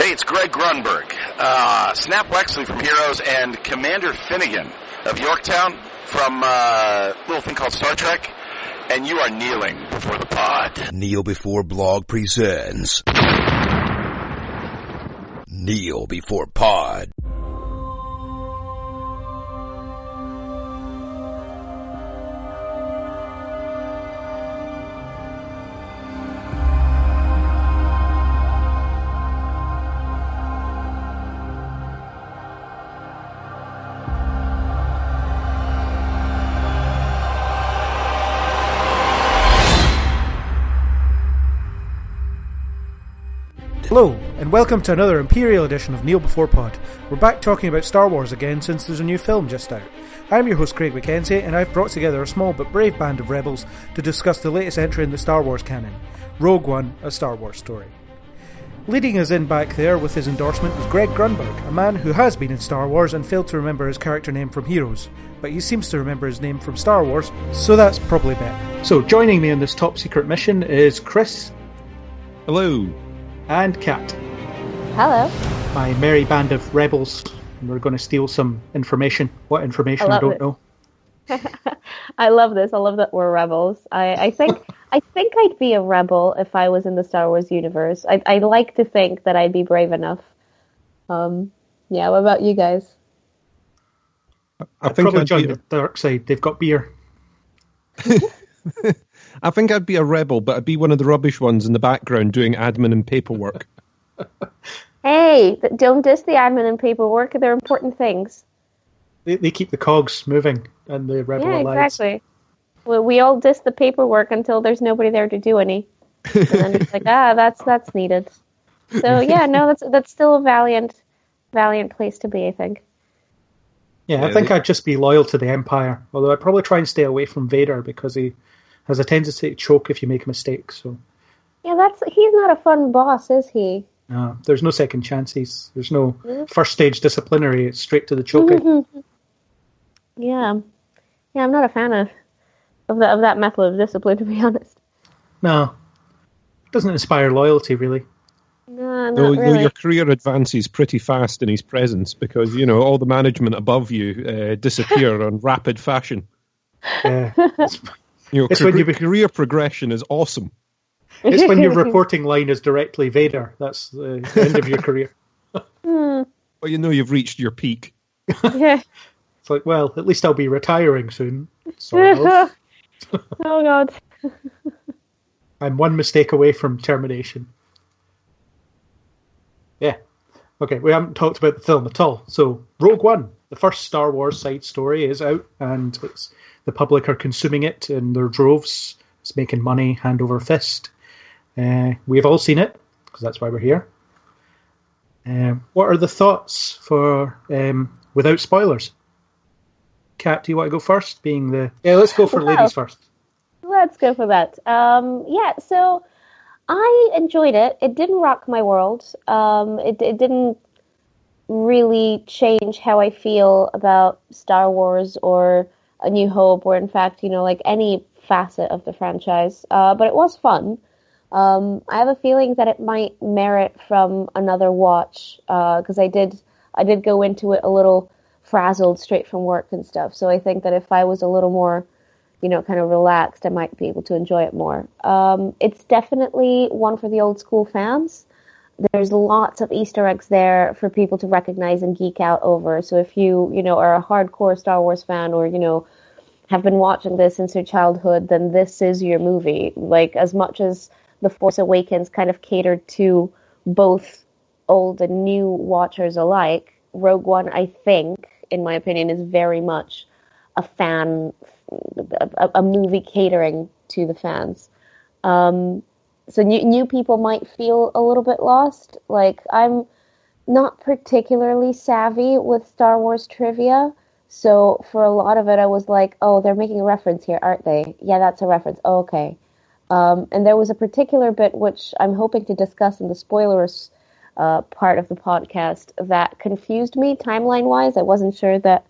Hey, it's Greg Grunberg, Snap Wexley from Heroes, and Commander Finnegan of Yorktown from a little thing called Star Trek, and you are kneeling before the pod. Kneel Before Blog presents Kneel Before Pod. Hello, and welcome to another Imperial edition of Kneel Before Pod. We're back talking about Star Wars again since there's a new film just out. I'm your host Craig McKenzie, and I've brought together a small but brave band of rebels to discuss the latest entry in the Star Wars canon, Rogue One, A Star Wars Story. Leading us in back there with his endorsement was Greg Grunberg, a man who has been in Star Wars and failed to remember his character name from Heroes, but he seems to remember his name from Star Wars, so that's probably better. So joining me on this top secret mission is Chris. Hello. And Kat. Hello. My merry band of rebels. We're going to steal some information. What information? I don't know. I love this. I love that we're rebels. I think I'd be a rebel if I was in the Star Wars universe. I like to think that I'd be brave enough. Yeah, what about you guys? I'd probably join the dark side. They've got beer. I think I'd be a rebel, but I'd be one of the rubbish ones in the background doing admin and paperwork. Hey, don't diss the admin and paperwork. They're important things. They keep the cogs moving and the rebel allies. Yeah, exactly. Well, we all diss the paperwork until there's nobody there to do any. And then it's like, that's needed. So yeah, no, that's still a valiant place to be, I think. Yeah, I think I'd just be loyal to the Empire. Although I'd probably try and stay away from Vader because he has a tendency to choke if you make a mistake. So yeah, he's not a fun boss, is he? No, there's no second chances. There's no first stage disciplinary. It's straight to the choking. Yeah, I'm not a fan of that method of discipline, to be honest. No, it doesn't inspire loyalty, really. No, not really. Your career advances pretty fast in his presence because, all the management above you disappear on rapid fashion. Yeah. Career progression is awesome. It's when your reporting line is directly Vader. That's the end of your career. Well, you've reached your peak. Yeah. It's like, well, at least I'll be retiring soon. Sort of. Oh, God. I'm one mistake away from termination. Yeah. Okay, we haven't talked about the film at all. So, Rogue One, the first Star Wars side story, is out, and the public are consuming it in their droves. It's making money hand over fist. We've all seen it, because that's why we're here. What are the thoughts for without spoilers? Kat, do you want to go first? Let's go for ladies first. Let's go for that. So I enjoyed it. It didn't rock my world. It didn't really change how I feel about Star Wars or A New Hope, or in fact, like any facet of the franchise. But it was fun. I have a feeling that it might merit from another watch, because I did go into it a little frazzled straight from work and stuff. So I think that if I was a little more, kind of relaxed, I might be able to enjoy it more. It's definitely one for the old school fans. There's lots of Easter eggs there for people to recognize and geek out over. So if you, are a hardcore Star Wars fan, or, have been watching this since your childhood, then this is your movie. Like, as much as The Force Awakens kind of catered to both old and new watchers alike, Rogue One, I think, in my opinion, is very much a movie catering to the fans. So new people might feel a little bit lost. Like, I'm not particularly savvy with Star Wars trivia, so for a lot of it, I was like, oh, they're making a reference here, aren't they? Yeah, that's a reference. Oh, okay. And there was a particular bit, which I'm hoping to discuss in the spoilers part of the podcast, that confused me timeline-wise. I wasn't sure that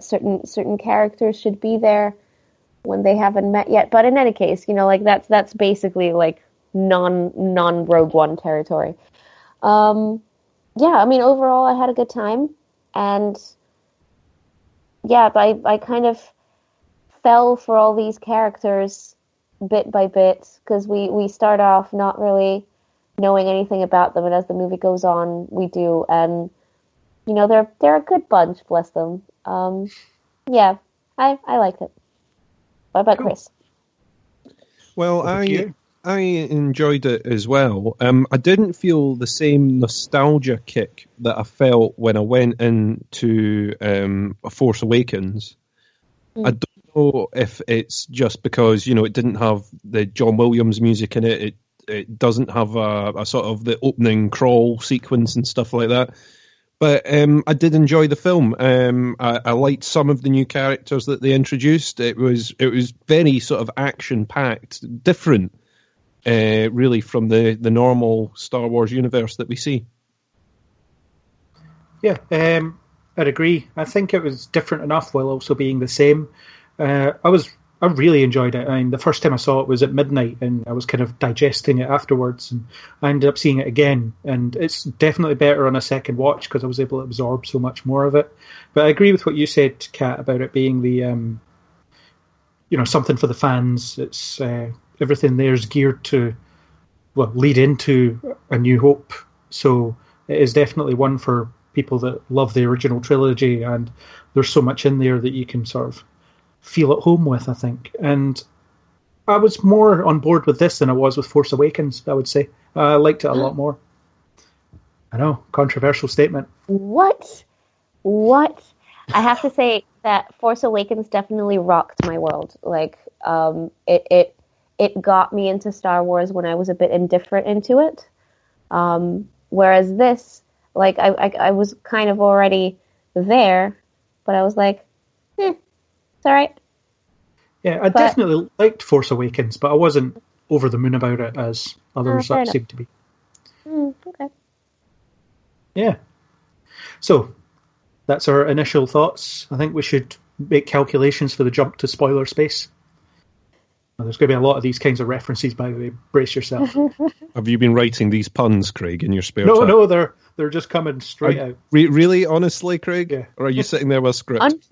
certain characters should be there when they haven't met yet. But in any case, that's basically like non Rogue One territory. Yeah, I mean, overall, I had a good time, and yeah, I kind of fell for all these characters bit by bit, because we start off not really knowing anything about them, and as the movie goes on, we do, and they're a good bunch, bless them. Yeah, I liked it. What about Chris? Well, I enjoyed it as well. I didn't feel the same nostalgia kick that I felt when I went into Force Awakens. I don't know if it's just because it didn't have the John Williams music in it. It doesn't have a sort of the opening crawl sequence and stuff like that. But I did enjoy the film. I liked some of the new characters that they introduced. It was very sort of action packed, different, really, from the normal Star Wars universe that we see. Yeah, I'd agree. I think it was different enough while also being the same. I really enjoyed it. I mean, the first time I saw it was at midnight, and I was kind of digesting it afterwards, and I ended up seeing it again, and it's definitely better on a second watch because I was able to absorb so much more of it. But I agree with what you said, Kat, about it being the, something for the fans. It's everything there's geared to, lead into A New Hope. So it is definitely one for people that love the original trilogy, and there's so much in there that you can sort of feel at home with, I think. And I was more on board with this than I was with Force Awakens, I would say. I liked it a lot more. I know, controversial statement. What? I have to say that Force Awakens definitely rocked my world. Like, it got me into Star Wars when I was a bit indifferent into it. Whereas this, like, I was kind of already there, but I was like, it's all right. Yeah, I definitely liked Force Awakens, but I wasn't over the moon about it as others seem to be. Okay. Yeah. So, that's our initial thoughts. I think we should make calculations for the jump to spoiler space. Well, there's going to be a lot of these kinds of references, by the way. Brace yourself. Have you been writing these puns, Craig, in your spare time? No, they're just coming straight out. Really, honestly, Craig? Yeah. Or are you sitting there with a script?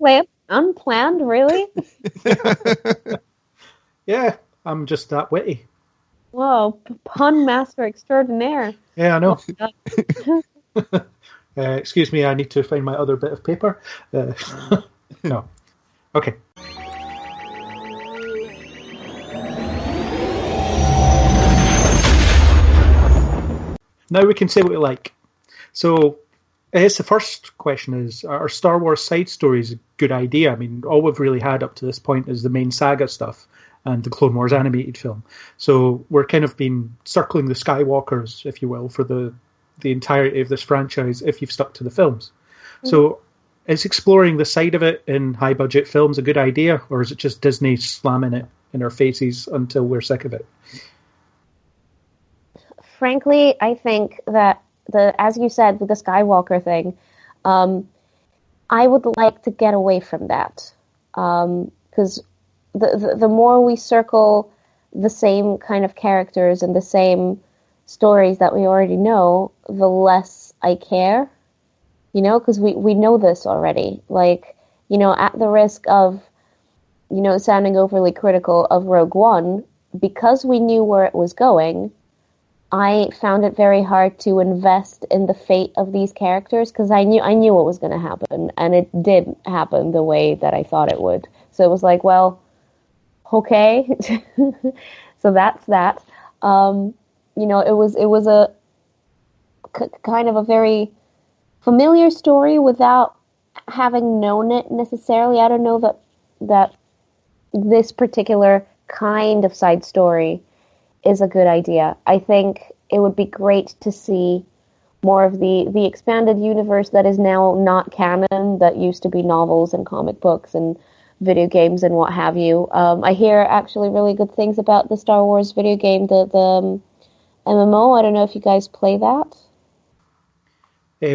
Unplanned, really? Yeah, I'm just that witty. Whoa, pun master extraordinaire. Yeah, I know. Excuse me, I need to find my other bit of paper. No. Okay. Now we can say what we like. So, I guess the first question is, are Star Wars side stories a good idea? I mean, all we've really had up to this point is the main saga stuff and the Clone Wars animated film. So we're kind of been circling the Skywalkers, if you will, for the entirety of this franchise if you've stuck to the films. Mm-hmm. So is exploring the side of it in high-budget films a good idea, or is it just Disney slamming it in our faces until we're sick of it? Frankly, I think that as you said, with the Skywalker thing, I would like to get away from that. Because the more we circle the same kind of characters and the same stories that we already know, the less I care. Because we know this already. Like, at the risk of, sounding overly critical of Rogue One, because we knew where it was going, I found it very hard to invest in the fate of these characters because I knew what was going to happen, and it did happen the way that I thought it would. So it was like, well, okay, so that's that. It was a kind of a very familiar story without having known it necessarily. I don't know that this particular kind of side story is a good idea. I think it would be great to see more of the expanded universe that is now not canon, that used to be novels and comic books and video games and what have you. I hear actually really good things about the Star Wars video game, the MMO. I don't know if you guys play that.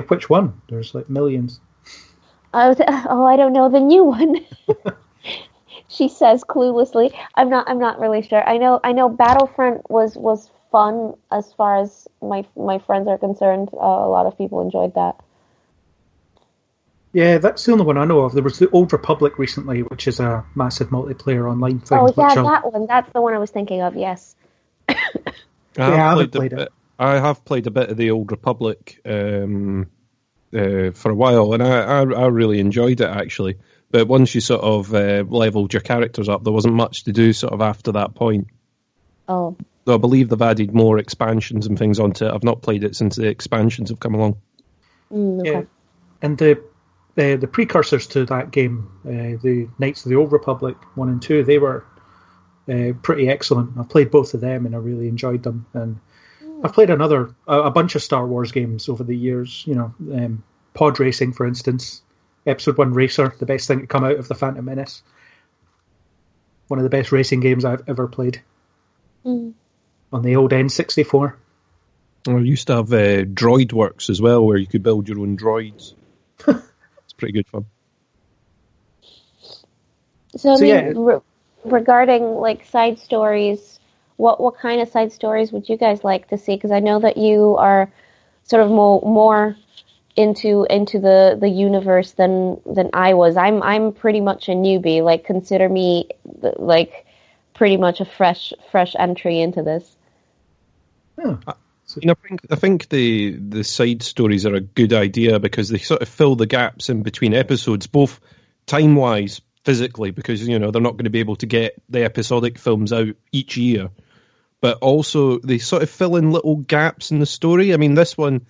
Which one? There's like millions. I don't know, the new one. She says cluelessly. I'm not really sure. I know Battlefront was fun as far as my friends are concerned. A lot of people enjoyed that. Yeah, that's the only one I know of. There was the Old Republic recently, which is a massive multiplayer online thing. Oh yeah, that one. That's the one I was thinking of. Yes. I haven't played it. I have played a bit of the Old Republic for a while, and I really enjoyed it actually. But once you sort of leveled your characters up, there wasn't much to do sort of after that point. Oh. So I believe they've added more expansions and things onto it. I've not played it since the expansions have come along. Okay. Yeah, and the precursors to that game, the Knights of the Old Republic 1 and 2, they were pretty excellent. I've played both of them and I really enjoyed them. And I've played a bunch of Star Wars games over the years. Pod racing, for instance. Episode 1 Racer, the best thing to come out of the Phantom Menace. One of the best racing games I've ever played. On the old N64. I used to have DroidWorks as well, where you could build your own droids. It's pretty good fun. So regarding like side stories, what kind of side stories would you guys like to see? Because I know that you are sort of more into the universe than I was. I'm pretty much a newbie. Like, consider me like pretty much a fresh entry into this. Yeah. I think the side stories are a good idea because they sort of fill the gaps in between episodes, both time-wise, physically, because they're not going to be able to get the episodic films out each year, but also they sort of fill in little gaps in the story. I mean, this one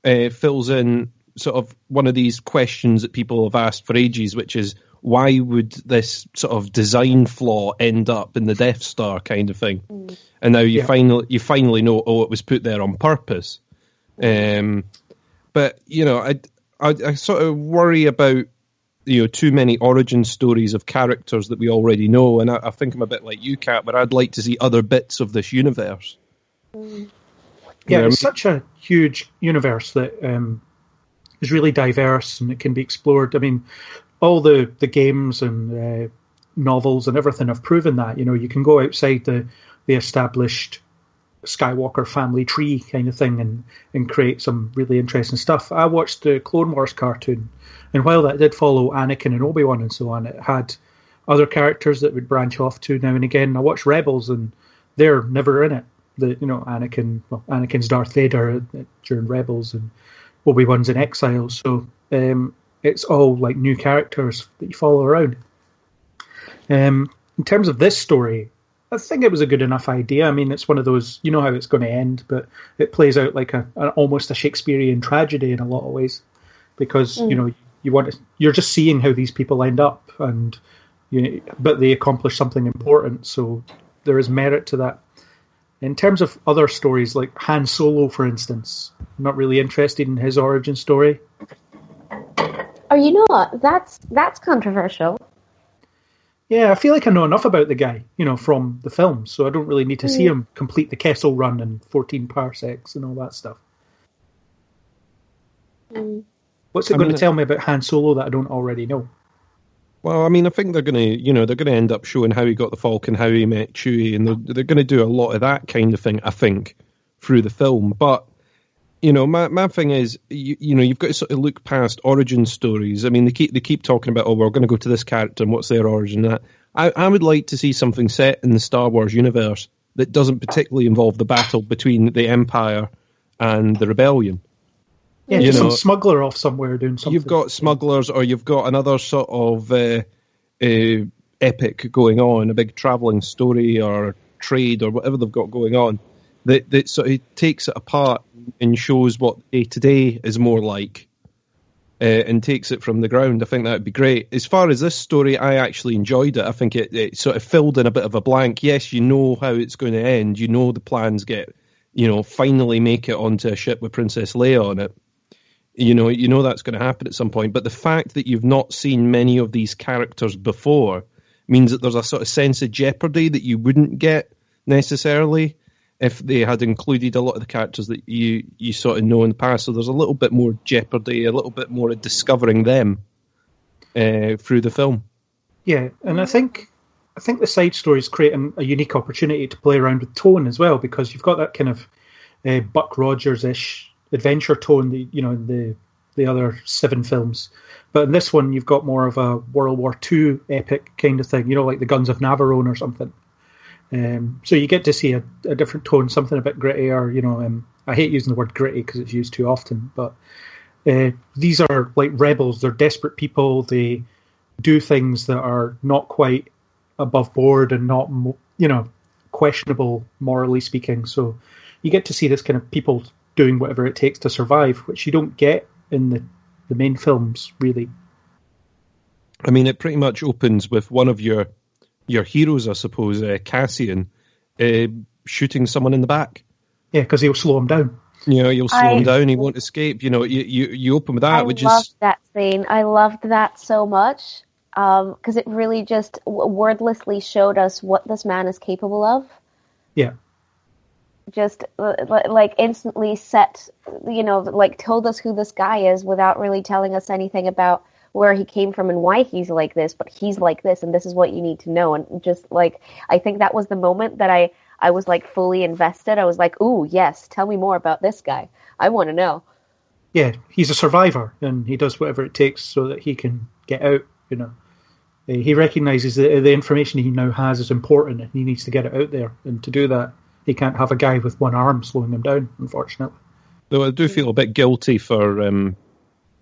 fills in sort of one of these questions that people have asked for ages, which is, why would this sort of design flaw end up in the Death Star kind of thing? And now you finally know, it was put there on purpose. But I sort of worry about too many origin stories of characters that we already know, and I think I'm a bit like you, Kat, but I'd like to see other bits of this universe. Yeah, it's such a huge universe that is really diverse and it can be explored. I mean, all the games and novels and everything have proven that. You can go outside the established Skywalker family tree kind of thing and create some really interesting stuff. I watched the Clone Wars cartoon, and while that did follow Anakin and Obi-Wan and so on, it had other characters that would branch off to now and again. I watched Rebels, and they're never in it. Anakin's Darth Vader during Rebels, and Obi-Wan's in exile. So it's all like new characters that you follow around. In terms of this story, I think it was a good enough idea. I mean, it's one of those, you know how it's going to end, but it plays out like almost a Shakespearean tragedy in a lot of ways, because you're just seeing how these people end up, and but they accomplish something important, so there is merit to that. In terms of other stories, like Han Solo, for instance, I'm not really interested in his origin story. Oh, you know what? That's controversial. Yeah, I feel like I know enough about the guy, from the film, so I don't really need to see him complete the Kessel Run and 14 parsecs and all that stuff. What's it going to tell me about Han Solo that I don't already know? Well, I mean, I think they're going to end up showing how he got the Falcon, how he met Chewie, and they're going to do a lot of that kind of thing, I think, through the film. But my thing is, you've got to sort of look past origin stories. I mean, they keep talking about, we're going to go to this character and what's their origin. That I would like to see something set in the Star Wars universe that doesn't particularly involve the battle between the Empire and the Rebellion. Yeah, just some smuggler off somewhere doing something. You've got smugglers, or you've got another sort of epic going on, a big travelling story or trade or whatever they've got going on, that sort of takes it apart and shows what today is more like, and takes it from the ground. I think that would be great. As far as this story, I actually enjoyed it. I think it sort of filled in a bit of a blank. Yes, you know how it's going to end. You know the plans get, finally make it onto a ship with Princess Leia on it. You know that's going to happen at some point. But the fact that you've not seen many of these characters before means that there's a sort of sense of jeopardy that you wouldn't get necessarily if they had included a lot of the characters that you sort of know in the past. So there's a little bit more jeopardy, a little bit more of discovering them through the film. Yeah, and I think think the side stories create a unique opportunity to play around with tone as well, because you've got that kind of Buck Rogers-ish adventure tone, in the other 7 films. But in this one, you've got more of a World War II epic kind of thing, like the Guns of Navarone or something. So you get to see a different tone, something a bit grittier. I hate using the word gritty because it's used too often, but these are like rebels. They're desperate people. They do things that are not quite above board and not, questionable morally speaking. So you get to see this kind of people doing whatever it takes to survive, which you don't get in the main films, really. I mean, it pretty much opens with one of your heroes, I suppose, Cassian, shooting someone in the back. Yeah, because he'll slow him down. You'll slow him down. He won't escape. You open with that, I loved that scene. I loved that so much because it really just wordlessly showed us what this man is capable of. Yeah. Just like instantly told us who this guy is without really telling us anything about where he came from and why he's like this, but he's like this and this is what you need to know. And just I think that was the moment that I was fully invested. I was like, ooh, yes, tell me more about this guy. I want to know. Yeah, he's a survivor and he does whatever it takes so that he can get out, He recognizes that the information he now has is important and he needs to get it out there. And to do that, he can't have a guy with one arm slowing him down, unfortunately. Though I do feel a bit guilty for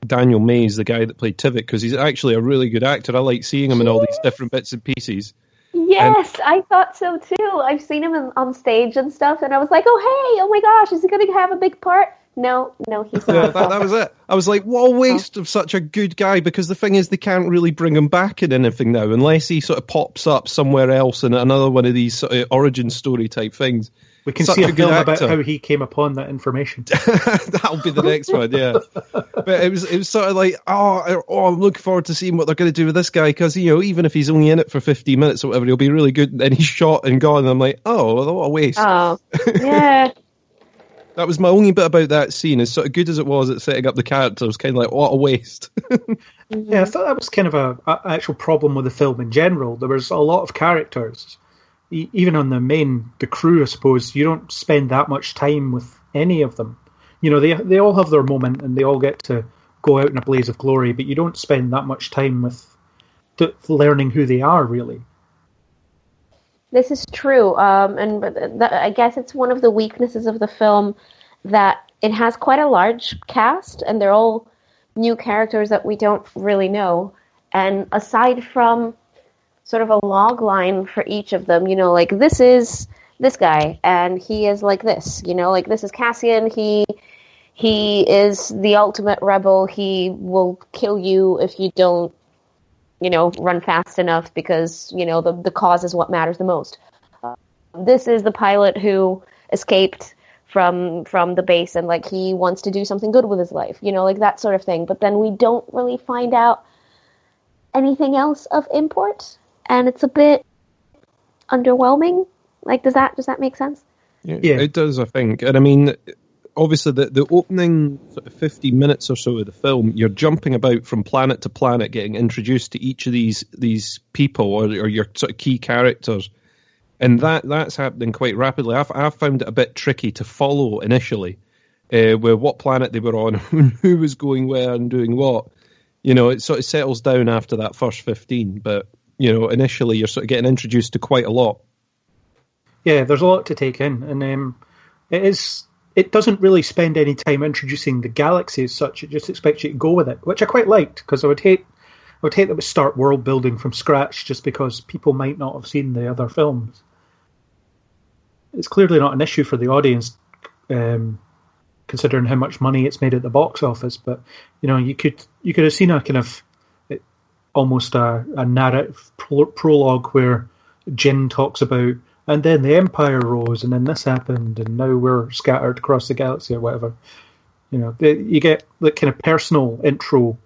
Daniel Mays, the guy that played Tivik, because he's actually a really good actor. I like seeing him in all these different bits and pieces. Yes, I thought so too. I've seen him on stage and stuff, and I was like, oh my gosh, is he going to have a big part? No, he's not. Yeah, that was it. I was like, what a waste of such a good guy, because the thing is, they can't really bring him back in anything now, unless he sort of pops up somewhere else in another one of these sort of origin story type things. We can see a film about how he came upon that information. That'll be the next one, yeah. But it was sort of like, I'm looking forward to seeing what they're going to do with this guy, because, even if he's only in it for 15 minutes or whatever, he'll be really good, and then he's shot and gone, and I'm like, what a waste. Oh, yeah. That was my only bit about that scene. As sort of good as it was at setting up the character, it was kind of like, what a waste. Yeah, I thought that was kind of a actual problem with the film in general. There was a lot of characters. Even on the crew, I suppose, you don't spend that much time with any of them. They all have their moment and they all get to go out in a blaze of glory, but you don't spend that much time with learning who they are, really. This is true, and I guess it's one of the weaknesses of the film that it has quite a large cast, and they're all new characters that we don't really know. And aside from sort of a log line for each of them, this is this guy, and he is like this, this is Cassian, he is the ultimate rebel, he will kill you if you don't, run fast enough because, the cause is what matters the most. This is the pilot who escaped from the base and, he wants to do something good with his life, that sort of thing. But then we don't really find out anything else of import, and it's a bit underwhelming. Does that make sense? Yeah, it does, I think. And I mean, obviously the opening sort of 50 minutes or so of the film, you're jumping about from planet to planet, getting introduced to each of these people or your sort of key characters. And that's happening quite rapidly. I've found it a bit tricky to follow initially, with what planet they were on, who was going where and doing what. It sort of settles down after that first 15, but, initially you're sort of getting introduced to quite a lot. Yeah, there's a lot to take in, and it doesn't really spend any time introducing the galaxy as such. It just expects you to go with it, which I quite liked, because I would hate that we start world building from scratch just because people might not have seen the other films. It's clearly not an issue for the audience, considering how much money it's made at the box office. But you could have seen a kind of almost a narrative prologue where Jin talks about, and then the Empire rose, and then this happened, and now we're scattered across the galaxy or whatever. You get the kind of personal intro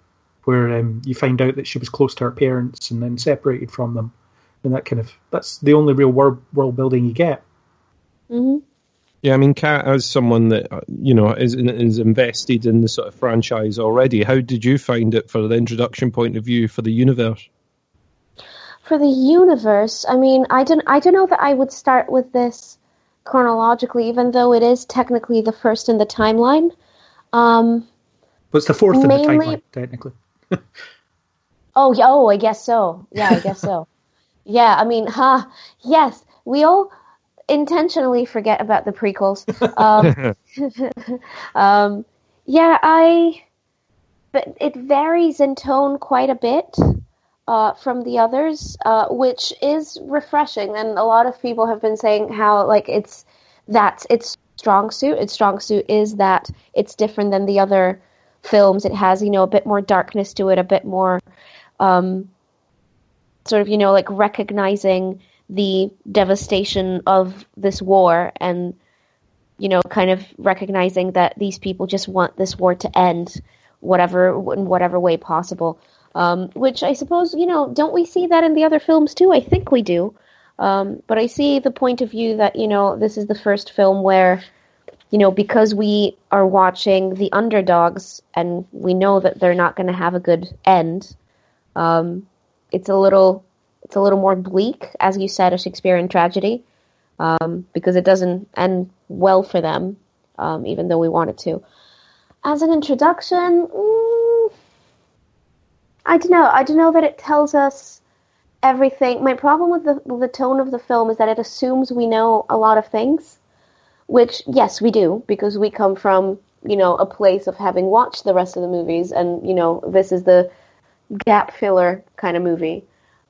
where you find out that she was close to her parents and then separated from them, and that's the only real world building you get. Mm-hmm. Yeah, I mean, Kat, as someone that is invested in the sort of franchise already, how did you find it for the introduction point of view for the universe? For the universe, I mean, I don't know that I would start with this chronologically, even though it is technically the first in the timeline. But it's the fourth mainly, in the timeline, technically. Oh, I guess so. Yeah, I guess so. Yeah, I mean, yes, we all intentionally forget about the prequels. But it varies in tone quite a bit from the others, which is refreshing. And a lot of people have been saying how like its strong suit. Its strong suit is that it's different than the other films. It has, a bit more darkness to it, a bit more sort of, like recognizing the devastation of this war and, kind of recognizing that these people just want this war to end in whatever way possible. Which I suppose, don't we see that in the other films too? I think we do. But I see the point of view that, this is the first film where, because we are watching the underdogs and we know that they're not going to have a good end, it's a little more bleak, as you said, a Shakespearean tragedy, because it doesn't end well for them, even though we want it to. As an introduction, I don't know that it tells us everything. My problem with the tone of the film is that it assumes we know a lot of things, which, yes, we do, because we come from, a place of having watched the rest of the movies, and, this is the gap filler kind of movie.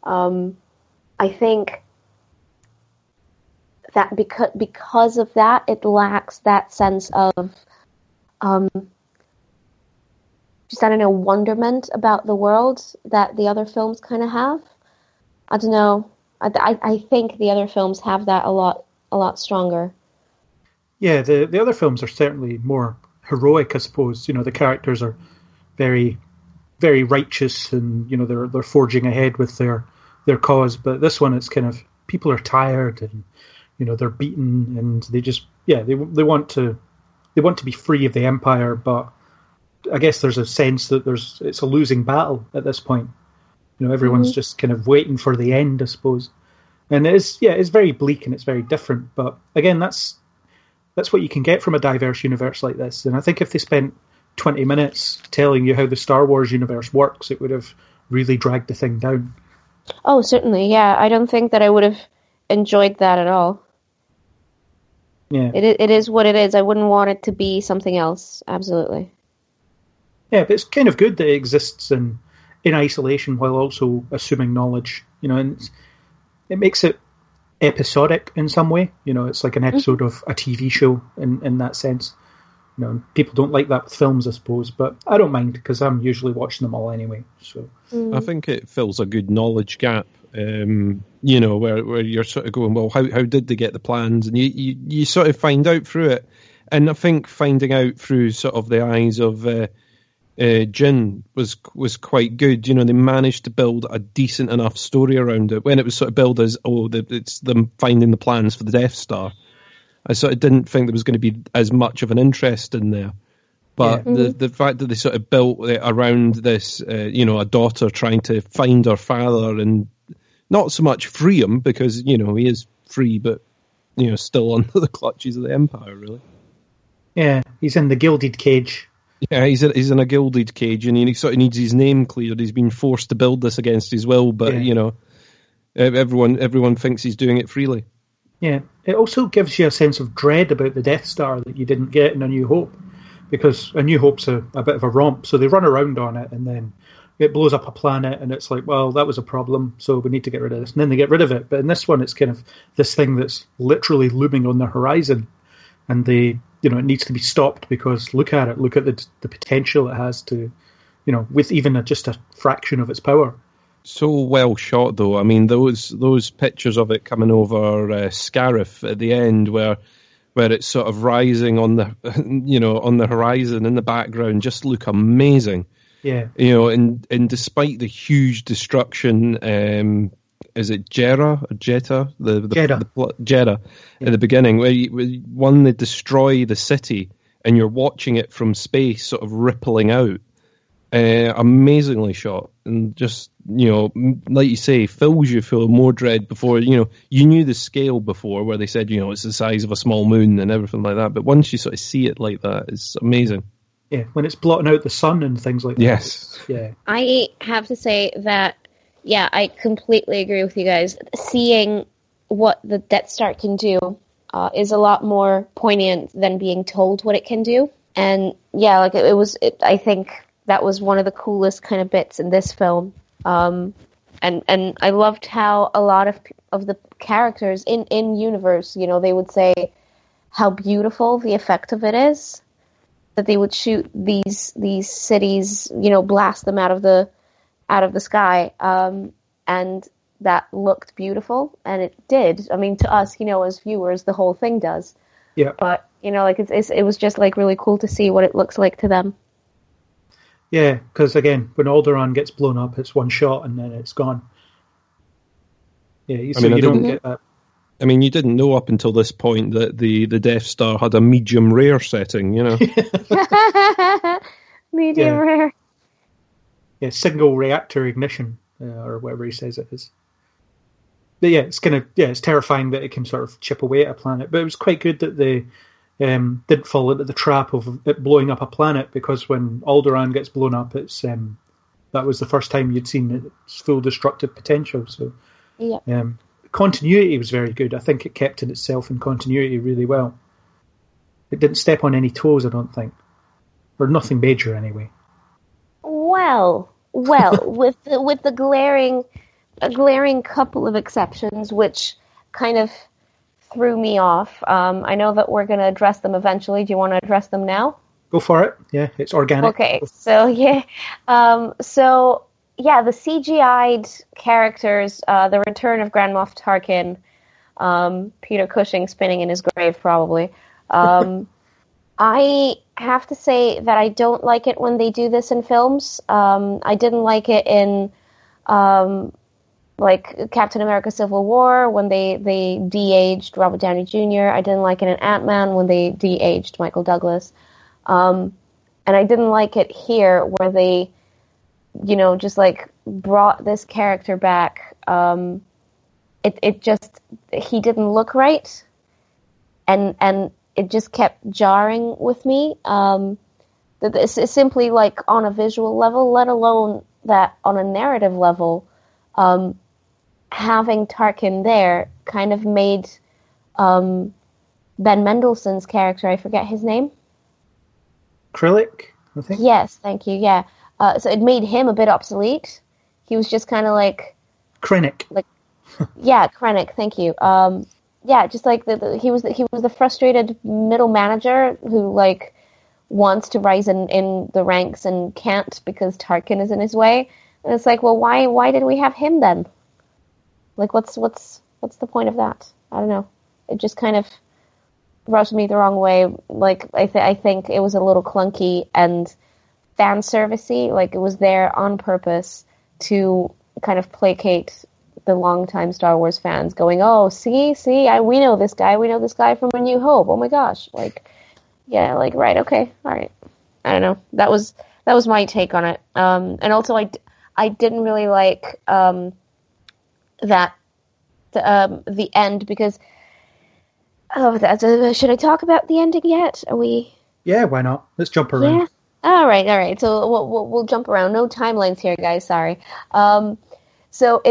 I think that because of that, it lacks that sense of just, I don't know, wonderment about the world that the other films kind of have. I don't know. I think the other films have that a lot stronger. Yeah, the other films are certainly more heroic, I suppose. The characters are very, very righteous, and they're forging ahead with their cause. But this one, it's kind of people are tired, and they're beaten, and they just they want to be free of the Empire. But I guess there's a sense that it's a losing battle at this point. Everyone's just kind of waiting for the end, I suppose. And it's very bleak and it's very different. But again, that's what you can get from a diverse universe like this. And I think if they spent 20 minutes telling you how the Star Wars universe works, it would have really dragged the thing down. Oh, certainly, yeah. I don't think that I would have enjoyed that at all. Yeah. It is what it is. I wouldn't want it to be something else. Absolutely. Yeah, but it's kind of good that it exists in isolation while also assuming knowledge, and it makes it episodic in some way. It's like an episode of a TV show in that sense. People don't like that with films, I suppose, but I don't mind because I'm usually watching them all anyway. So I think it fills a good knowledge gap, where you're sort of going, well, how did they get the plans? And you sort of find out through it. And I think finding out through sort of the eyes of Jin was quite good. They managed to build a decent enough story around it. When it was sort of billed as, it's them finding the plans for the Death Star, I sort of didn't think there was going to be as much of an interest in there. But the fact that they sort of built it around this, a daughter trying to find her father and not so much free him, because, he is free, but, still under the clutches of the Empire, really. Yeah, he's in the gilded cage. Yeah, he's in a gilded cage, and he sort of needs his name cleared. He's been forced to build this against his will, but everyone thinks he's doing it freely. Yeah, it also gives you a sense of dread about the Death Star that you didn't get in A New Hope, because A New Hope's a bit of a romp. So they run around on it, and then it blows up a planet, and it's like, well, that was a problem, so we need to get rid of this. And then they get rid of it. But in this one, it's kind of this thing that's literally looming on the horizon, and it needs to be stopped because look at it. Look at the potential it has to, with even just a fraction of its power. So well shot, though. I mean, those pictures of it coming over Scarif at the end, where it's sort of rising on the on the horizon in the background, just look amazing. Yeah. And despite the huge destruction, is it Jeddah or Jeddah? Jeddah at the beginning, where they destroy the city, and you're watching it from space, sort of rippling out. amazingly shot, and just, like you say, fills you full of more dread before, you knew the scale before, where they said, it's the size of a small moon and everything like that, but once you sort of see it like that, it's amazing. Yeah, when it's blotting out the sun and things like that. Yes. Yeah. I have to say that, yeah, I completely agree with you guys. Seeing what the Death Star can do is a lot more poignant than being told what it can do. And yeah, like I think that was one of the coolest kind of bits in this film. And I loved how a lot of the characters in universe, they would say how beautiful the effect of it is. That they would shoot these cities, blast them out of the sky, and that looked beautiful, and it did. I mean, to us, as viewers, the whole thing does. Yeah. But it was just like really cool to see what it looks like to them. Yeah, because again, when Alderaan gets blown up, it's one shot and then it's gone. Yeah, you don't get that. I mean, you didn't know up until this point that the Death Star had a medium rare setting, Medium rare. Yeah, single reactor ignition, or whatever he says it is. But yeah, it's terrifying that it can sort of chip away at a planet. But it was quite good that they didn't fall into the trap of it blowing up a planet, because when Alderaan gets blown up, it's that was the first time you'd seen its full destructive potential. So yeah. Continuity was very good. I think it kept itself in continuity really well. It didn't step on any toes, I don't think. Or nothing major, anyway. Well, with the glaring couple of exceptions, which kind of threw me off. I know that we're going to address them eventually. Do you want to address them now? Go for it. Yeah, it's organic. Okay, so yeah. Yeah, the CGI'd characters, the return of Grand Moff Tarkin, Peter Cushing spinning in his grave, probably. I have to say that I don't like it when they do this in films. I didn't like it in, Captain America Civil War, when they de-aged Robert Downey Jr. I didn't like it in Ant-Man when they de-aged Michael Douglas. And I didn't like it here, where they just brought this character back. He didn't look right, and it just kept jarring with me. It's simply on a visual level, let alone that on a narrative level. Having Tarkin there kind of made Ben Mendelsohn's character, I forget his name. Krillic, I think. Yes, thank you. Yeah. So it made him a bit obsolete. He was just kind of Krennic. Yeah, Krennic. Thank you. Yeah, just he was the frustrated middle manager who wants to rise in the ranks and can't because Tarkin is in his way. And it's well, why did we have him then? What's the point of that? I don't know. It just kind of rubbed me the wrong way. I think it was a little clunky and fan servicey. It was there on purpose to kind of placate the longtime Star Wars fans, going, "Oh, see, we know this guy from A New Hope. Oh my gosh!" Right, okay, all right. I don't know. That was my take on it. And also, I didn't really like that the end, because should I talk about the ending yet? Are we? Yeah, why not? Let's jump around. Yeah. All right. So we'll jump around. No timelines here, guys. Sorry. So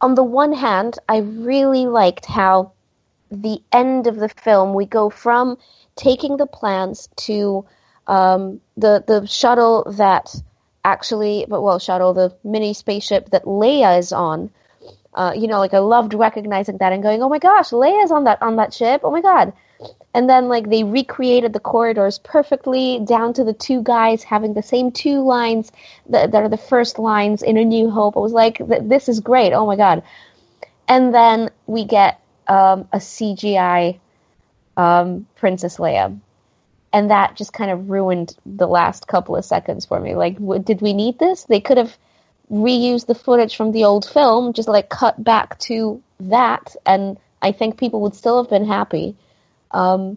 on the one hand, I really liked how the end of the film, we go from taking the plans to the shuttle that the mini spaceship that Leia is on. I loved recognizing that and going, "Oh my gosh, Leia's on that ship. Oh my god." And then they recreated the corridors perfectly down to the two guys having the same two lines that are the first lines in A New Hope. I was like, this is great. Oh my god. And then we get a CGI Princess Leia. And that just kind of ruined the last couple of seconds for me. Did we need this? They could have reused the footage from the old film, just cut back to that, and I think people would still have been happy. I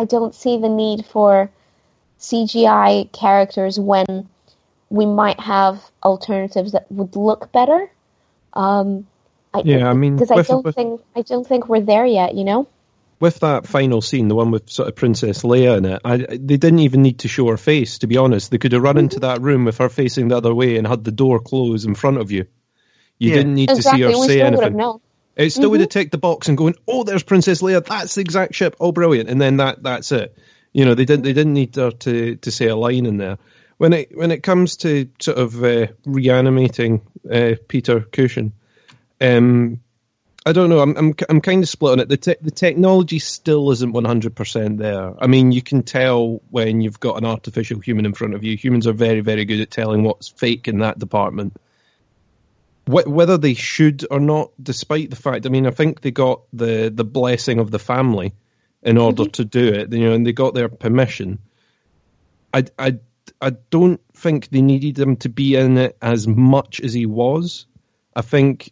don't see the need for CGI characters when we might have alternatives that would look better. Because I don't think we're there yet, you know? With that final scene, the one with sort of Princess Leia in it, they didn't even need to show her face, to be honest. They could have run into that room with her facing the other way and had the door close in front of you. You didn't need to see her say anything. It still would have ticked the box and going, oh, there's Princess Leia, that's the exact ship, oh, brilliant. And then that's it. You know, they didn't need her to say a line in there. When it comes to sort of reanimating Peter Cushing, I don't know. I'm kind of split on it. The technology still isn't 100% there. I mean, you can tell when you've got an artificial human in front of you. Humans are very, very good at telling what's fake in that department. Whether they should or not, despite the fact, I mean, I think they got the blessing of the family in order to do it, you know, and they got their permission. I don't think they needed him to be in it as much as he was. I think,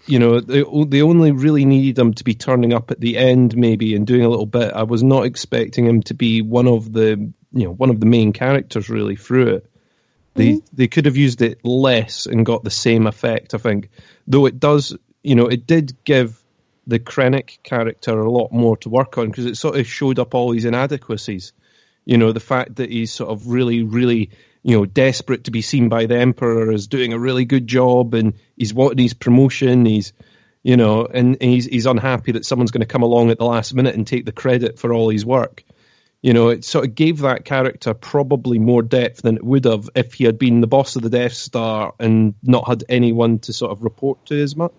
you know, they only really needed him to be turning up at the end, maybe, and doing a little bit. I was not expecting him to be one of the main characters really through it. They could have used it less and got the same effect, I think. Though it does, you know, it did give the Krennic character a lot more to work on, because it sort of showed up all these inadequacies. You know, the fact that he's sort of really, really, you know, desperate to be seen by the Emperor as doing a really good job, and he's wanting his promotion, he's, you know, and he's unhappy that someone's going to come along at the last minute and take the credit for all his work. You know, it sort of gave that character probably more depth than it would have if he had been the boss of the Death Star and not had anyone to sort of report to as much.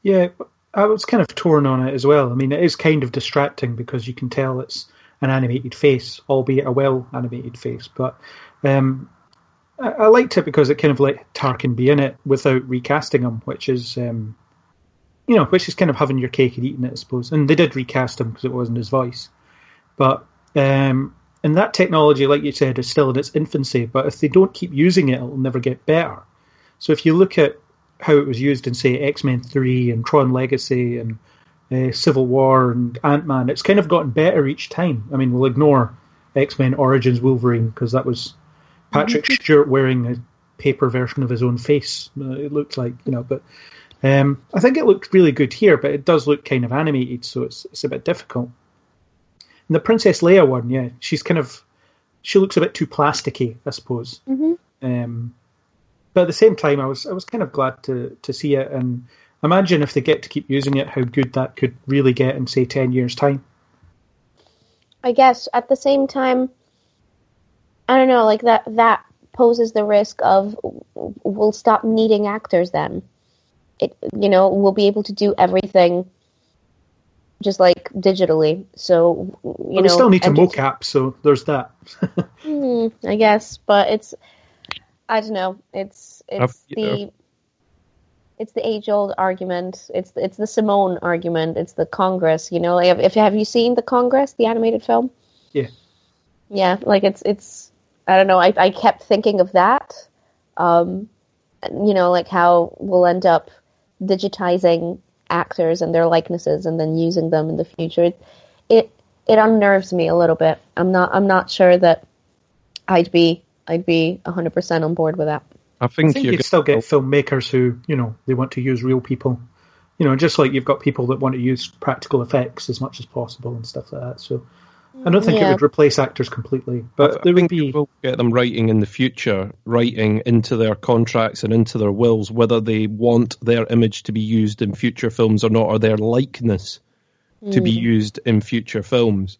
Yeah, I was kind of torn on it as well. I mean, it is kind of distracting because you can tell it's an animated face, albeit a well-animated face. But I liked it because it kind of let Tarkin be in it without recasting him, which is kind of having your cake and eating it, I suppose. And they did recast him because it wasn't his voice. But and that technology, like you said, is still in its infancy. But if they don't keep using it, it'll never get better. So if you look at how it was used in, say, X-Men 3 and Tron Legacy and Civil War and Ant-Man, it's kind of gotten better each time. I mean, we'll ignore X-Men Origins Wolverine because that was Patrick Stewart wearing a paper version of his own face. It looked like, you know, but I think it looked really good here, but it does look kind of animated, so it's a bit difficult. And the Princess Leia one, yeah, she looks a bit too plasticky, I suppose. But at the same time, I was kind of glad to see it, and imagine if they get to keep using it, how good that could really get in, say, 10 years' time. I guess at the same time, I don't know, like that poses the risk of we'll stop needing actors then. We'll be able to do everything just like digitally. So, we still need to mocap, so there's that. I guess, but I don't know. It's the age-old argument. It's the Simone argument. It's the Congress. You know, have you seen the Congress, the animated film? Yeah. Yeah, like it's. I don't know. I kept thinking of that. Like how we'll end up digitizing actors and their likenesses and then using them in the future. It unnerves me a little bit. I'm not sure that I'd be 100% on board with that. I think you'd still get filmmakers who, they want to use real people. Just like you've got people that want to use practical effects as much as possible and stuff like that. So I don't think it would replace actors completely, but there would be. You will get them writing in the future, writing into their contracts and into their wills whether they want their image to be used in future films or not, or their likeness to be used in future films.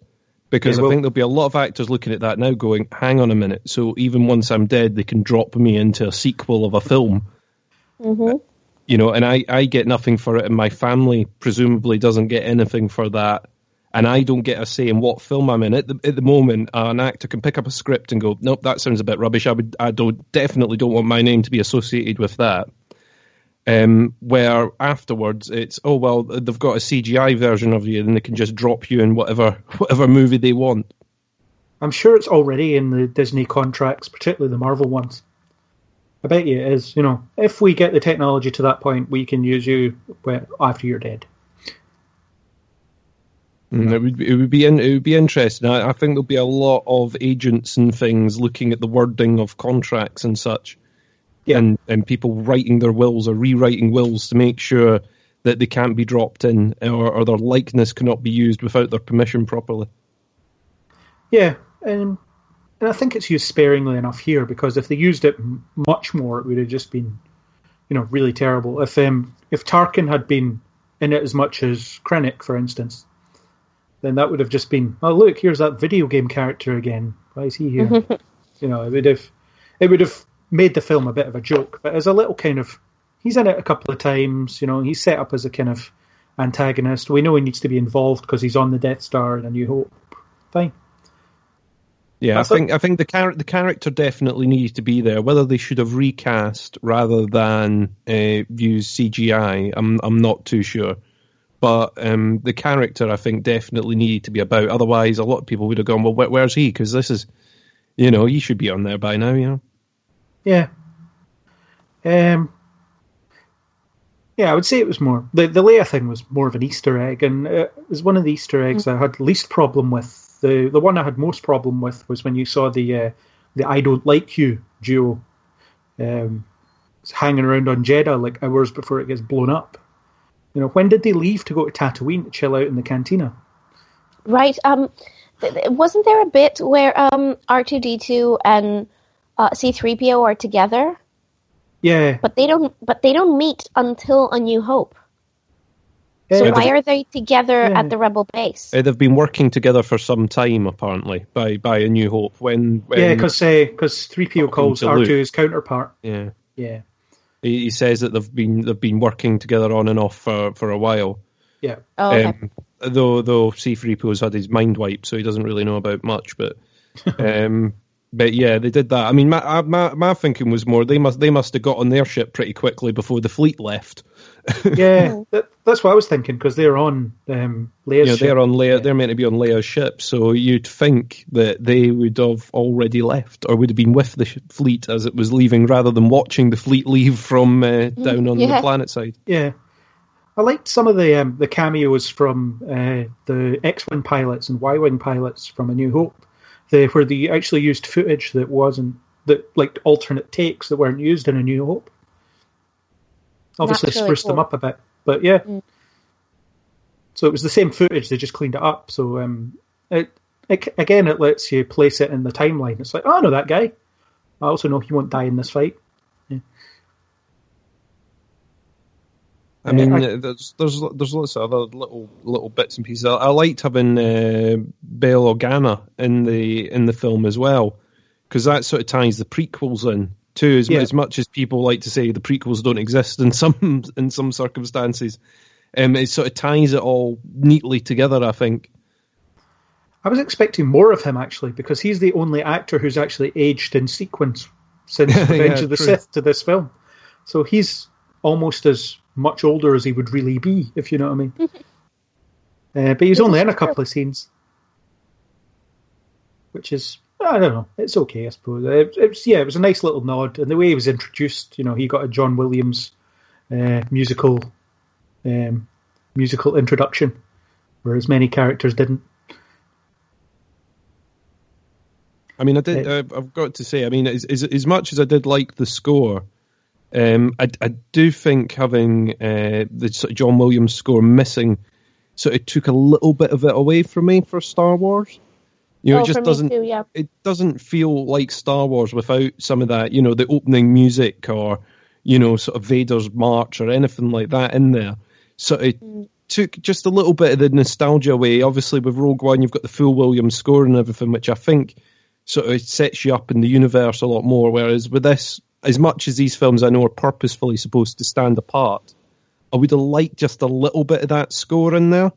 Because I think there'll be a lot of actors looking at that now going, hang on a minute, so even once I'm dead, they can drop me into a sequel of a film. And I get nothing for it, and my family presumably doesn't get anything for that. And I don't get a say in what film I'm in. At the moment, an actor can pick up a script and go, nope, that sounds a bit rubbish. I definitely don't want my name to be associated with that. Where afterwards it's, oh, well, they've got a CGI version of you and they can just drop you in whatever movie they want. I'm sure it's already in the Disney contracts, particularly the Marvel ones. I bet you it is. If we get the technology to that point, we can use you after you're dead. It would be interesting. I think there'll be a lot of agents and things looking at the wording of contracts and such, and people writing their wills or rewriting wills to make sure that they can't be dropped in or their likeness cannot be used without their permission properly. Yeah, and I think it's used sparingly enough here, because if they used it much more, it would have just been, really terrible. If Tarkin had been in it as much as Krennic, for instance, then that would have just been, oh look, here's that video game character again. Why is he here? It would have made the film a bit of a joke. But as a little kind of, he's in it a couple of times. He's set up as a kind of antagonist. We know he needs to be involved because he's on the Death Star in A New Hope. Fine. Yeah, I think the character definitely needs to be there. Whether they should have recast rather than use CGI, I'm not too sure. But the character, I think, definitely needed to be about. Otherwise, a lot of people would have gone, well, where's he? Because this is, he should be on there by now, Yeah. Yeah, I would say it was more... The Leia thing was more of an Easter egg, and it was one of the Easter eggs I had least problem with. The one I had most problem with was when you saw the I Don't Like You duo hanging around on Jeddah like hours before it gets blown up. When did they leave to go to Tatooine to chill out in the cantina? Right. Wasn't there a bit where R2-D2 and C-3PO are together? Yeah. But they don't meet until A New Hope. So why are they together at the Rebel base? They've been working together for some time, apparently, by A New Hope. Because 3PO calls R2 his counterpart. Yeah. Yeah. He says that they've been working together on and off for a while. Yeah. Oh, okay. Though C-3PO's had his mind wiped, so he doesn't really know about much. But but yeah, they did that. I mean, my thinking was more they must have got on their ship pretty quickly before the fleet left. Yeah, that's what I was thinking, because they're on Leia's ship. They're on Leia. They're meant to be on Leia's ship, so you'd think that they would have already left, or would have been with the fleet as it was leaving, rather than watching the fleet leave from down on the planet side. Yeah, I liked some of the cameos from the X-Wing pilots and Y-Wing pilots from A New Hope, where they actually used footage that like alternate takes that weren't used in A New Hope. Obviously spruced them up a bit, but yeah. So it was the same footage, they just cleaned it up. So it lets you place it in the timeline. It's like, oh, I know that guy. I also know he won't die in this fight. Yeah. I mean, there's lots of other little bits and pieces. I liked having Bail Organa in the film as well, because that sort of ties the prequels in. Too, as much as people like to say the prequels don't exist in some circumstances, it sort of ties it all neatly together, I think. I was expecting more of him, actually, because he's the only actor who's actually aged in sequence since Revenge of the Sith to this film. So he's almost as much older as he would really be, if you know what I mean. But he's only in a couple of scenes, which is... I don't know. It's okay, I suppose. It was a nice little nod, and the way he was introduced, he got a John Williams musical introduction, whereas many characters didn't. I mean, I've got to say, I mean, as much as I did like the score, I do think having the sort of John Williams score missing sort of took a little bit of it away from me for Star Wars. It just doesn't. Too, yeah. It doesn't feel like Star Wars without some of that. The opening music or sort of Vader's march or anything like that in there. So it took just a little bit of the nostalgia away. Obviously, with Rogue One, you've got the full Williams score and everything, which I think sort of sets you up in the universe a lot more. Whereas with this, as much as these films I know are purposefully supposed to stand apart, I would have liked just a little bit of that score in there.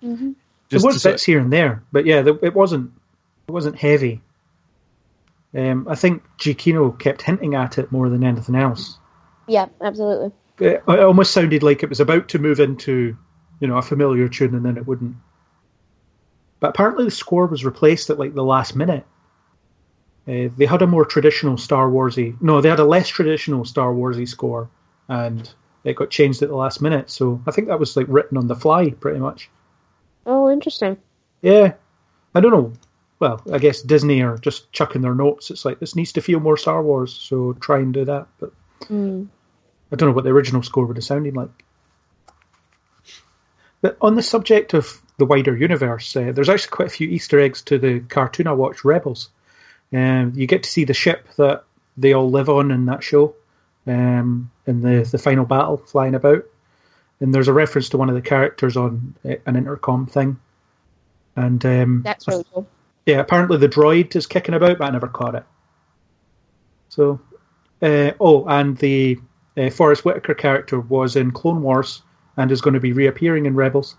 Mm-hmm. There was bits here and there, but yeah, it wasn't heavy. I think Giacchino kept hinting at it more than anything else. Yeah, absolutely. It almost sounded like it was about to move into, a familiar tune, and then it wouldn't. But apparently the score was replaced at like the last minute. They had a more traditional Star Warsy. No, they had a less traditional Star Warsy score, and it got changed at the last minute. So I think that was like written on the fly, pretty much. Oh, interesting. Yeah, I don't know. Well, I guess Disney are just chucking their notes. It's like, this needs to feel more Star Wars, so try and do that. But I don't know what the original score would have sounded like. But on the subject of the wider universe, there's actually quite a few Easter eggs to the cartoon I watched, Rebels. You get to see the ship that they all live on in that show, in the final battle, flying about. And there's a reference to one of the characters on an intercom thing. And That's really cool. Yeah, apparently the droid is kicking about, but I never caught it. So, and the Forrest Whitaker character was in Clone Wars and is going to be reappearing in Rebels.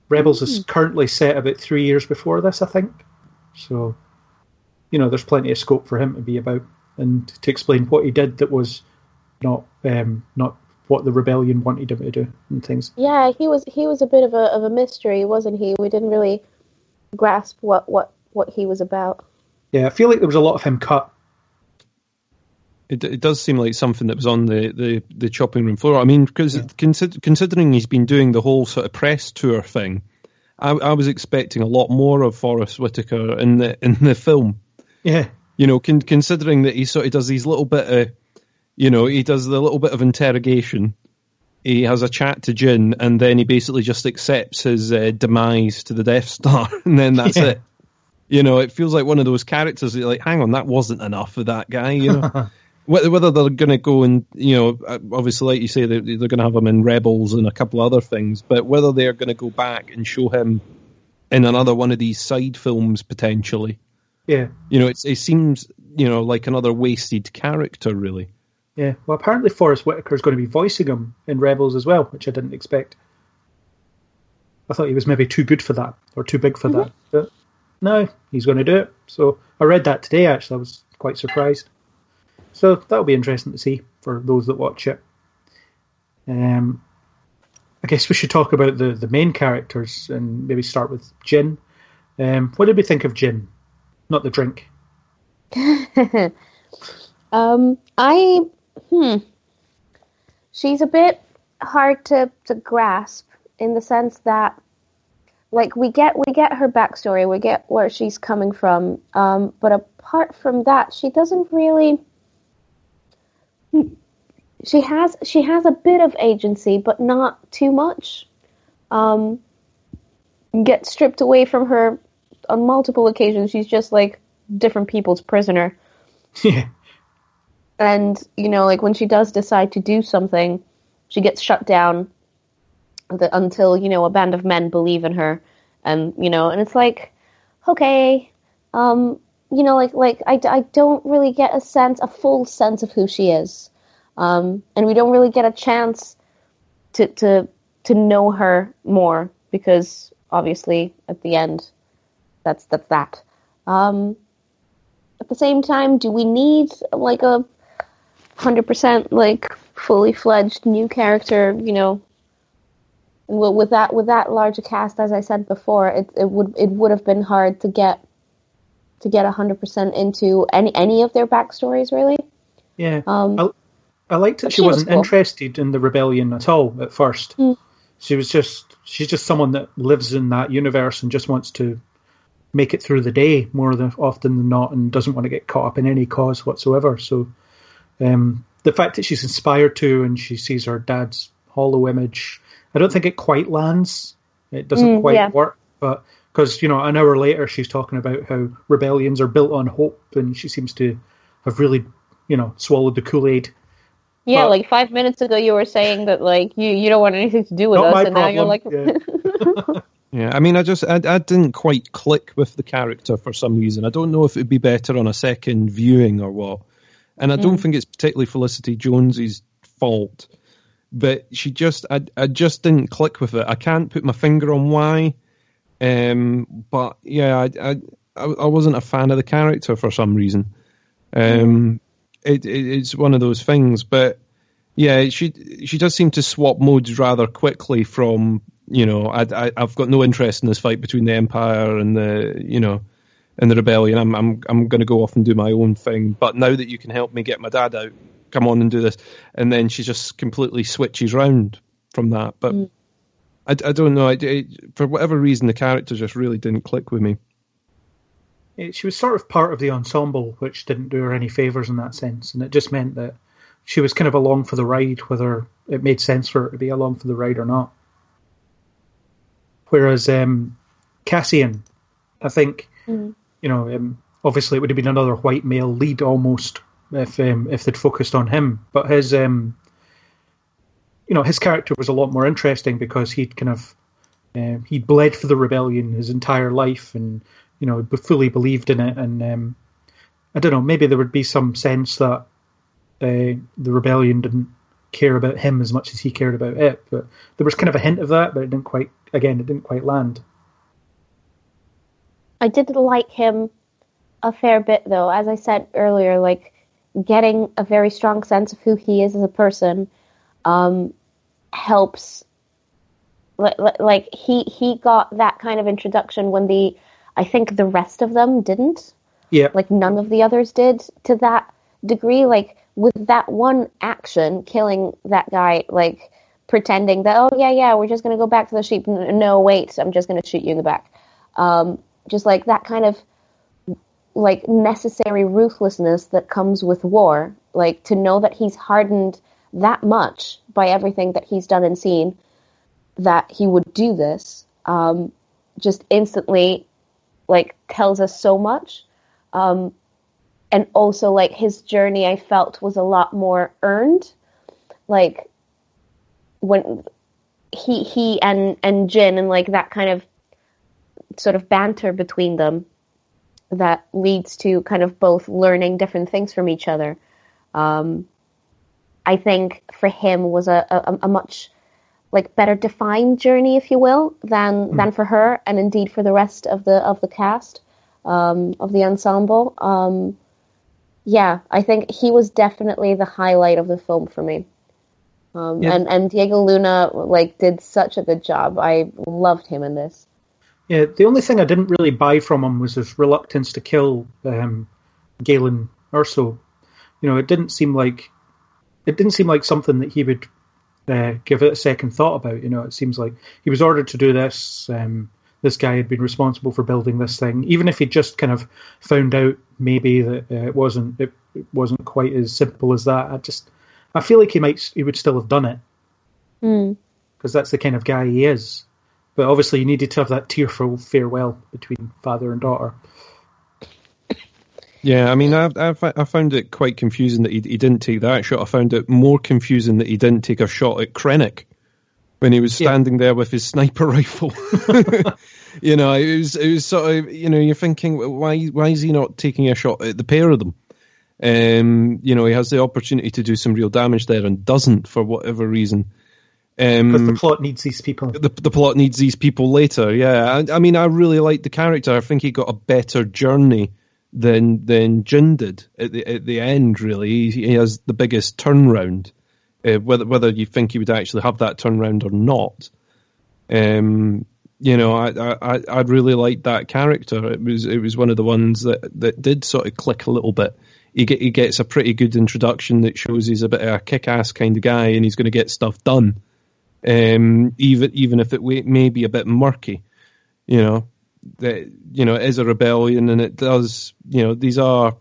Rebels is currently set about 3 years before this, I think. So, there's plenty of scope for him to be about and to explain what he did that was not what the rebellion wanted him to do and things. Yeah, he was a bit of a mystery, wasn't he? We didn't really grasp what he was about. Yeah, I feel like there was a lot of him cut. It does seem like something that was on the chopping room floor. I mean, because considering he's been doing the whole sort of press tour thing, I was expecting a lot more of Forrest Whitaker in the film. Yeah, considering that he sort of does these little bit of, he does the little bit of interrogation. He has a chat to Jyn, and then he basically just accepts his demise to the Death Star, and then that's it. It feels like one of those characters that you're like, hang on, that wasn't enough of that guy. Whether they're going to go and, obviously, like you say, they're going to have him in Rebels and a couple other things, but whether they're going to go back and show him in another one of these side films potentially. Yeah. It seems, like another wasted character, really. Yeah. Well, apparently Forrest Whitaker is going to be voicing him in Rebels as well, which I didn't expect. I thought he was maybe too good for that or too big for that. But no, he's going to do it. So I read that today, actually. I was quite surprised. So that'll be interesting to see for those that watch it. I guess we should talk about the main characters and maybe start with Jyn. What did we think of Jyn? Not the drink. She's a bit hard to grasp in the sense that, like, we get her backstory, we get where she's coming from, but apart from that, she doesn't really. She has a bit of agency, but not too much. Get stripped away from her on multiple occasions. She's just like different people's prisoner. Yeah. And, like when she does decide to do something, she gets shut down until, a band of men believe in her. And, and it's like, okay, I don't really get a full sense of who she is. And we don't really get a chance to know her more because obviously at the end, that's that. At the same time, do we need like a 100% like fully fledged new character? Well, with that larger cast, as I said before, it would have been hard to get 100% into any of their backstories, really. Yeah. I liked that she wasn't interested in the rebellion at all at first. She's just someone that lives in that universe and just wants to make it through the day more often than not, and doesn't want to get caught up in any cause whatsoever. So the fact that she's inspired to and she sees her dad's hollow image, I don't think it quite lands. It doesn't quite work, but because an hour later she's talking about how rebellions are built on hope, and she seems to have really swallowed the Kool-Aid. Yeah, but, like 5 minutes ago you were saying that like you don't want anything to do with us, and now you're like. Yeah, I mean, I didn't quite click with the character for some reason. I don't know if it'd be better on a second viewing or what. And I don't think it's particularly Felicity Jones's fault. But I just didn't click with it. I can't put my finger on why. But yeah, I wasn't a fan of the character for some reason. It's one of those things. But yeah, she does seem to swap modes rather quickly from, I've got no interest in this fight between the Empire and the rebellion. I'm going to go off and do my own thing. But now that you can help me get my dad out, come on and do this. And then she just completely switches round from that. But I don't know. For whatever reason, the character just really didn't click with me. She was sort of part of the ensemble, which didn't do her any favours in that sense, and it just meant that she was kind of along for the ride, whether it made sense for her to be along for the ride or not. Whereas Cassian, I think, obviously it would have been another white male lead almost if they'd focused on him, but his his character was a lot more interesting because he'd kind of he'd bled for the rebellion his entire life, and fully believed in it. And I don't know, maybe there would be some sense that the rebellion didn't care about him as much as he cared about it. But there was kind of a hint of that, but it didn't quite land. I did like him a fair bit, though. As I said earlier, like getting a very strong sense of who he is as a person helps. Like he got that kind of introduction when I think the rest of them didn't. Yeah. Like none of the others did to that degree. Like with that one action, killing that guy, like pretending that, oh yeah, we're just going to go back to the sheep. No, wait, I'm just going to shoot you in the back. Just like that kind of like necessary ruthlessness that comes with war. Like to know that he's hardened that much by everything that he's done and seen, that he would do this, just instantly like tells us so much. And also like his journey, I felt, was a lot more earned. Like when he and Jin, and like that kind of sort of banter between them that leads to kind of both learning different things from each other. I think for him was a much like better defined journey, if you will, than for her, and indeed for the rest of the cast of the ensemble. Yeah, I think he was definitely the highlight of the film for me. And Diego Luna like did such a good job. I loved him in this. Yeah, the only thing I didn't really buy from him was his reluctance to kill Galen Erso. It didn't seem like something that he would give it a second thought about. It seems like he was ordered to do this. This guy had been responsible for building this thing. Even if he just kind of found out maybe that it wasn't quite as simple as that, I feel like he would still have done it because that's the kind of guy he is. But obviously, you needed to have that tearful farewell between father and daughter. Yeah, I mean, I found it quite confusing that he didn't take that shot. I found it more confusing that he didn't take a shot at Krennic when he was standing there with his sniper rifle. It was sort of, you're thinking, why is he not taking a shot at the pair of them? He has the opportunity to do some real damage there and doesn't for whatever reason. Because the plot needs these people. The plot needs these people later, yeah. I mean, I really liked the character. I think he got a better journey than Jin did at the end, really. He has the biggest turnaround, whether you think he would actually have that turnaround or not. I really liked that character. It was one of the ones that did sort of click a little bit. He gets a pretty good introduction that shows he's a bit of a kick-ass kind of guy and he's going to get stuff done. Even if it may be a bit murky, it is a rebellion, and it does, these are,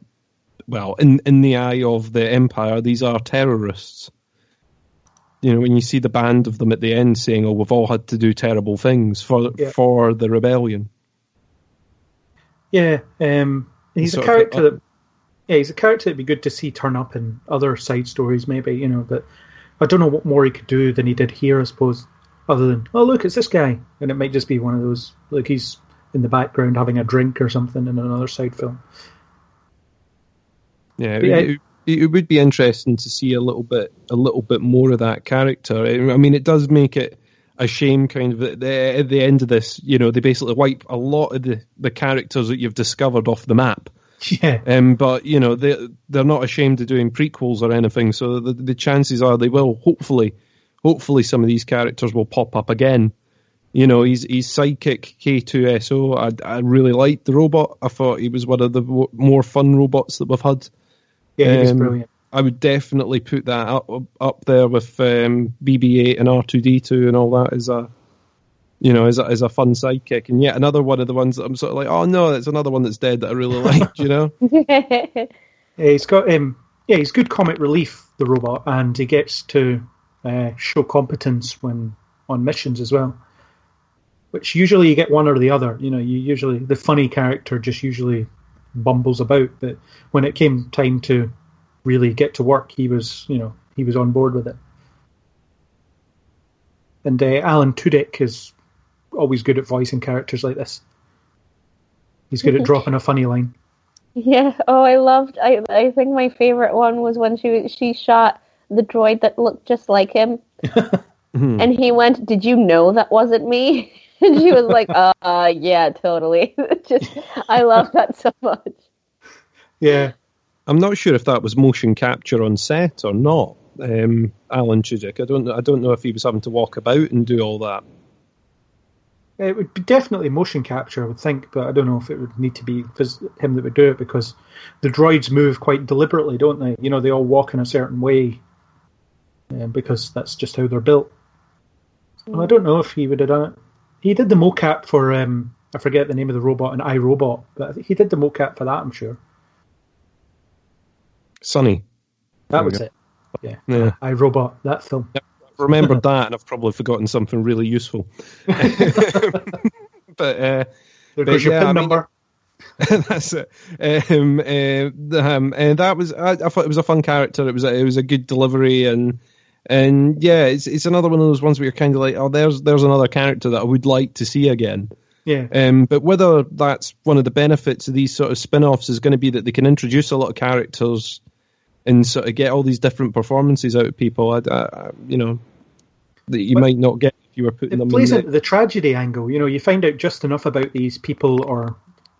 well, in the eye of the Empire, these are terrorists. When you see the band of them at the end saying, "Oh, we've all had to do terrible things for the rebellion." Yeah, he's a character that'd be good to see turn up in other side stories, maybe, but I don't know what more he could do than he did here, I suppose, other than, oh, look, it's this guy. And it might just be one of those, like he's in the background having a drink or something in another side film. Yeah, it would be interesting to see a little bit more of that character. I mean, it does make it a shame kind of at the end of this, they basically wipe a lot of the characters that you've discovered off the map. Yeah. But they're not ashamed of doing prequels or anything, so the chances are they will. Hopefully some of these characters will pop up again. He's sidekick K2SO. I really liked the robot. I thought he was one of the more fun robots that we've had. Yeah, he was brilliant. I would definitely put that up there with BB-8 and R2-D2 and all that as a fun sidekick, and yet another one of the ones that I'm sort of like, oh no, it's another one that's dead that I really liked, Yeah, he's got he's good comic relief, the robot, and he gets to show competence when on missions as well. Which usually you get one or the other. You usually the funny character just usually bumbles about, but when it came time to really get to work, he was on board with it. And Alan Tudyk is always good at voicing characters like this. He's good at dropping a funny line. Yeah. Oh, I think my favorite one was when she shot the droid that looked just like him, and he went, "Did you know that wasn't me?" And she was like, yeah, totally. I love that so much. Yeah. I'm not sure if that was motion capture on set or not. Alan Tudyk. I don't know if he was having to walk about and do all that. It would be definitely motion capture, I would think, but I don't know if it would need to be him that would do it, because the droids move quite deliberately, don't they? They all walk in a certain way, because that's just how they're built. Well, I don't know if he would have done it. He did the mocap for, I forget the name of the robot in iRobot, but he did the mocap for that, I'm sure. Sunny. That was it. Yeah. iRobot, that film. Yep. I've remembered that, and I've probably forgotten something really useful. But there goes your PIN number. That's it. And that was, I thought it was a fun character. It was a good delivery, and yeah, it's another one of those ones where you're kind of like, oh, there's another character that I would like to see again. Yeah. But whether that's one of the benefits of these sort of spin-offs is going to be that they can introduce a lot of characters and sort of get all these different performances out of people, that you might not get if you were putting them in. It plays into the tragedy angle. You find out just enough about these people or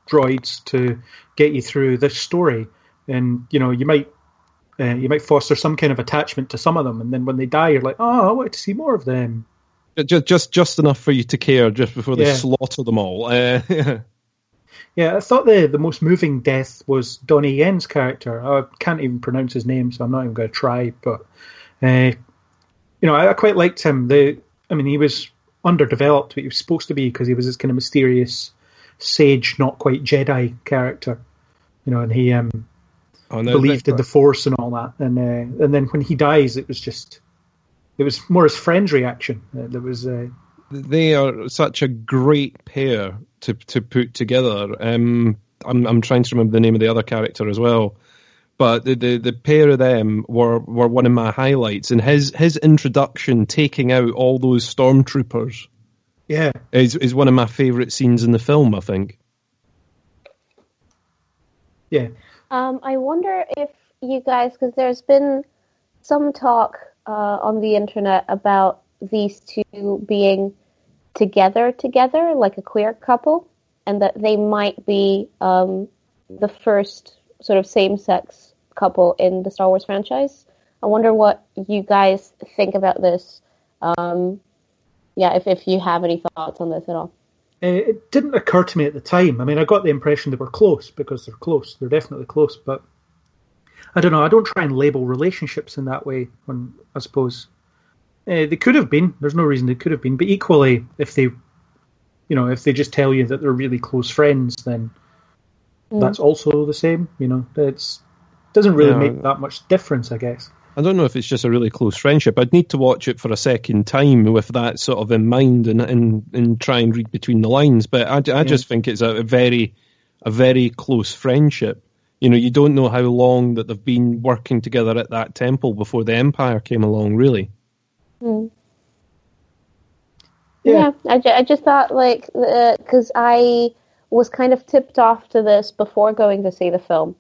droids to get you through this story, and you might foster some kind of attachment to some of them, and then when they die, you're like, oh, I want to see more of them. Just enough for you to care just before they slaughter them all. Yeah, I thought the most moving death was Donnie Yen's character. I can't even pronounce his name, so I'm not even going to try. But I quite liked him. He was underdeveloped, but he was supposed to be, because he was this kind of mysterious sage, not quite Jedi character. And he believed in the Force and all that. And then when he dies, it was more his friend's reaction. They are such a great pair to put together. I'm trying to remember the name of the other character as well, but the pair of them were one of my highlights. And his introduction, taking out all those stormtroopers, is one of my favourite scenes in the film, I think. Yeah. I wonder if you guys, because there's been some talk on the internet about these two being together, like a queer couple, and that they might be the first sort of same-sex couple in the Star Wars franchise. I wonder what you guys think about this. If you have any thoughts on this at all. It didn't occur to me at the time. I got the impression they were close, because they're close. They're definitely close, but I don't know. I don't try and label relationships in that way, I suppose. They could have been. There's no reason they could have been. But equally, if they just tell you that they're really close friends, then that's also the same. It doesn't really make that much difference, I guess. I don't know if it's just a really close friendship. I'd need to watch it for a second time with that sort of in mind and try and read between the lines. But I just think it's a very close friendship. You don't know how long that they've been working together at that temple before the Empire came along, really. Yeah, I just thought, because I was kind of tipped off to this before going to see the film.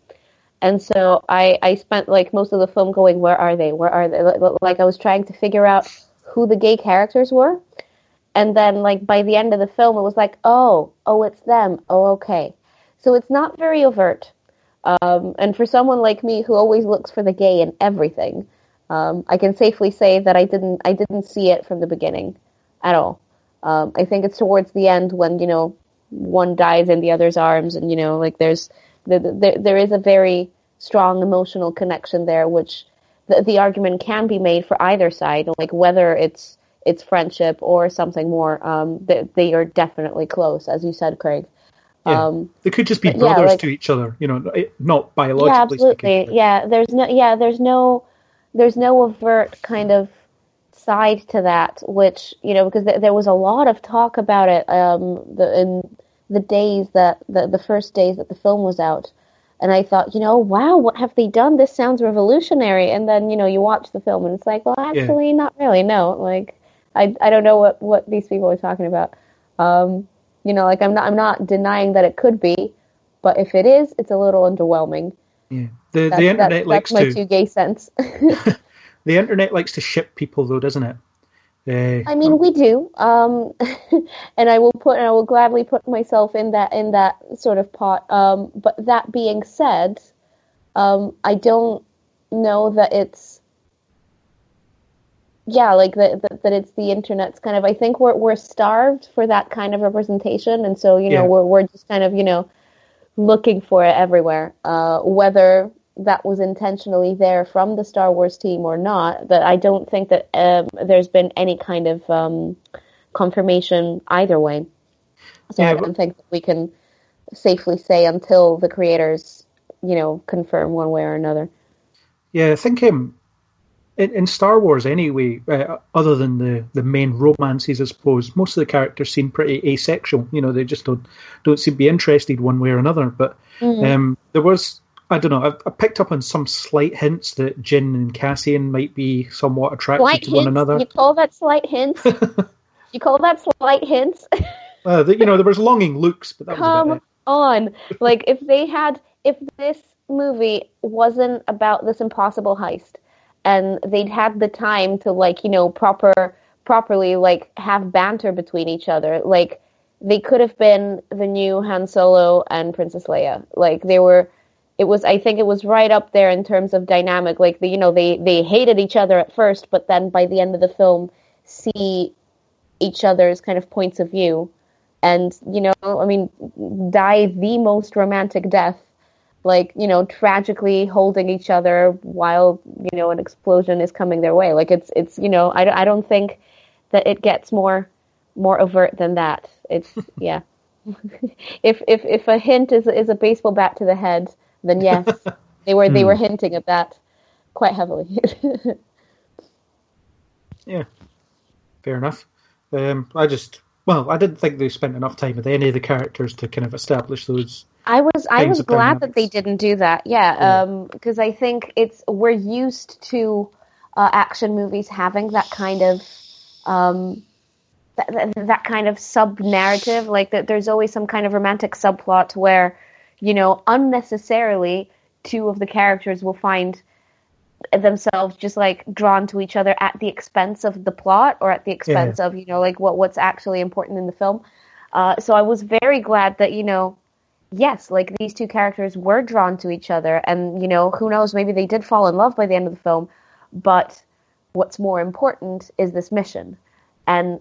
And so I spent, most of the film going, where are they? Like, I was trying to figure out who the gay characters were. And then, by the end of the film, it was like, oh, it's them. Oh, okay. So it's not very overt. And for someone like me who always looks for the gay in everything, I can safely say that I didn't see it from the beginning at all. I think it's towards the end when, one dies in the other's arms, and, there's there is a very strong emotional connection there, which the argument can be made for either side, whether it's it's friendship or something more. They are definitely close, as you said, Craig. Yeah. They could just be brothers to each other, not biologically speaking. Yeah, there's no overt kind of side to that, which, because there was a lot of talk about it in the days the first days that the film was out. And I thought, wow, what have they done? This sounds revolutionary. And then, you watch the film and it's like, well, actually, not really. No, like, I don't know what these people are talking about. I'm not denying that it could be, but if it is, it's a little underwhelming. Yeah, the internet likes that's my 2 gay cents. The internet likes to ship people, though, doesn't it? I mean, we do, and I will gladly put myself in that sort of pot. But that being said, I don't know that it's that it's the internet's kind of. I think we're starved for that kind of representation, and so we're just kind of looking for it everywhere. Whether that was intentionally there from the Star Wars team or not, but I don't think that there's been any kind of confirmation either way. So I don't think that we can safely say until the creators, confirm one way or another. Yeah, I think in Star Wars anyway, other than the main romances, I suppose, most of the characters seem pretty asexual. They just don't seem to be interested one way or another. But there was, I don't know, I picked up on some slight hints that Jyn and Cassian might be somewhat attracted to one another. You call that slight hints? You call that slight hints? There was longing looks, but that was about it. Come on. Like, if this movie wasn't about this impossible heist, and they'd had the time to properly have banter between each other, like, they could have been the new Han Solo and Princess Leia. Like, I think it was right up there in terms of dynamic. Like, they hated each other at first, but then by the end of the film, see each other's kind of points of view, and die the most romantic death, tragically holding each other while an explosion is coming their way. Like, it's I don't think that it gets more overt than that. It's if a hint is a baseball bat to the head, then yes, they were hinting at that quite heavily. Yeah, fair enough. I didn't think they spent enough time with any of the characters to kind of establish those. I was glad that they didn't do that. Yeah, because I think we're used to action movies having that kind of that kind of sub narrative. Like, that there's always some kind of romantic subplot where unnecessarily two of the characters will find themselves just drawn to each other at the expense of the plot, or at the expense of what's actually important in the film. So I was very glad that yes, these two characters were drawn to each other, and who knows, maybe they did fall in love by the end of the film, but what's more important is this mission. And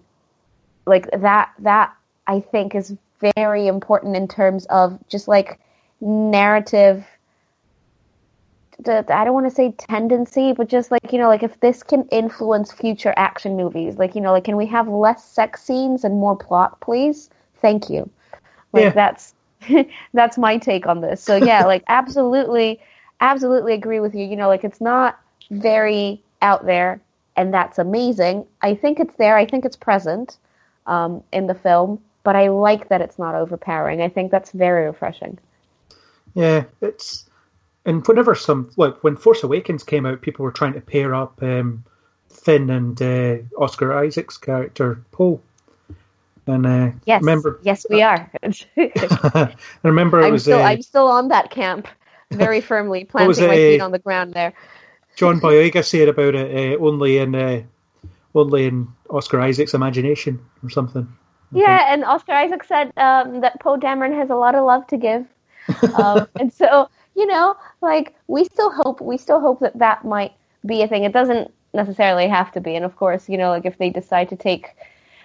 that I think is very important in terms of just narrative. I don't want to say tendency, but just if this can influence future action movies, can we have less sex scenes and more plot, please? Thank you. That's my take on this. So yeah, absolutely agree with you. It's not very out there, and that's amazing. I think it's there. I think it's present in the film, but I like that it's not overpowering. I think that's very refreshing. Yeah, and whenever when Force Awakens came out, people were trying to pair up Finn and Oscar Isaac's character Poe. And yes, we are. I remember I'm still on that camp very firmly, planting my feet on the ground there. John Boyega said about it only in Oscar Isaac's imagination or something. Yeah, and Oscar Isaac said that Poe Dameron has a lot of love to give, and so we still hope that might be a thing. It doesn't necessarily have to be, and of course, if they decide to take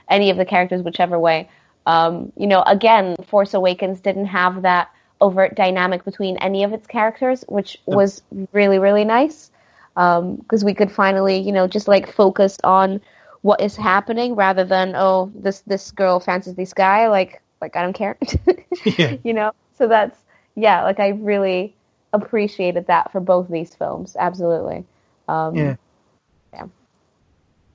any of the characters whichever way, again, Force Awakens didn't have that overt dynamic between any of its characters, which was really, really nice, because we could finally, just focus on what is happening rather than, oh, this girl fancies this guy, like I don't care. Yeah. You know? So that's, yeah, like I really appreciated that for both these films. Absolutely. Yeah. Yeah.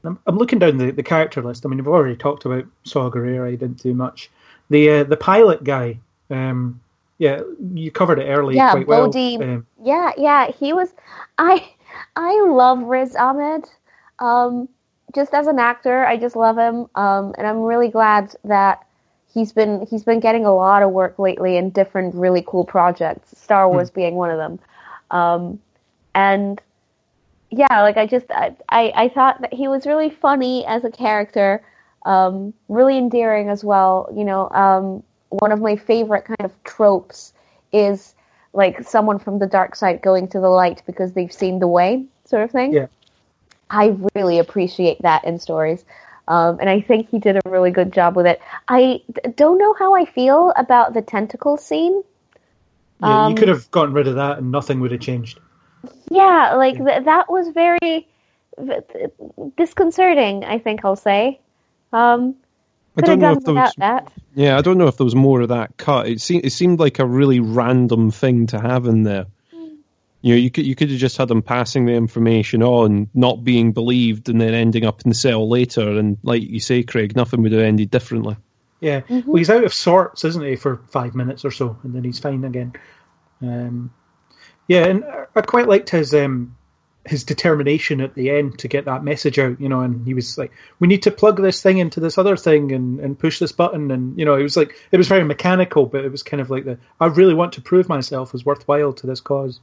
I'm looking down the character list. I mean, we've already talked about Saw Gerrera. He didn't do much. The pilot guy, yeah, you covered it early quite Bodhi, well. Yeah, he was. I love Riz Ahmed. Just as an actor, I just love him. And I'm really glad that he's been getting a lot of work lately in different really cool projects. Star Wars being one of them. And yeah, like I thought that he was really funny as a character, really endearing as well. You know, one of my favorite kind of tropes is like someone from the dark side going to the light because they've seen the way, sort of thing. Yeah. I really appreciate that in stories. And I think he did a really good job with it. I don't know how I feel about the tentacle scene. Yeah, you could have gotten rid of that and nothing would have changed. Yeah, like that was very disconcerting, I think I'll say. Could have done without that. Yeah, I don't know if there was more of that cut. It seemed like a really random thing to have in there. You know, you could have just had him passing the information on, not being believed, and then ending up in the cell later. And like you say, Craig, nothing would have ended differently. Yeah, well, he's out of sorts, isn't he, for 5 minutes or so, and then he's fine again. Yeah, and I quite liked his determination at the end to get that message out, you know, and he was like, we need to plug this thing into this other thing and push this button, and, you know, it was very mechanical, but it was kind of like I really want to prove myself as worthwhile to this cause.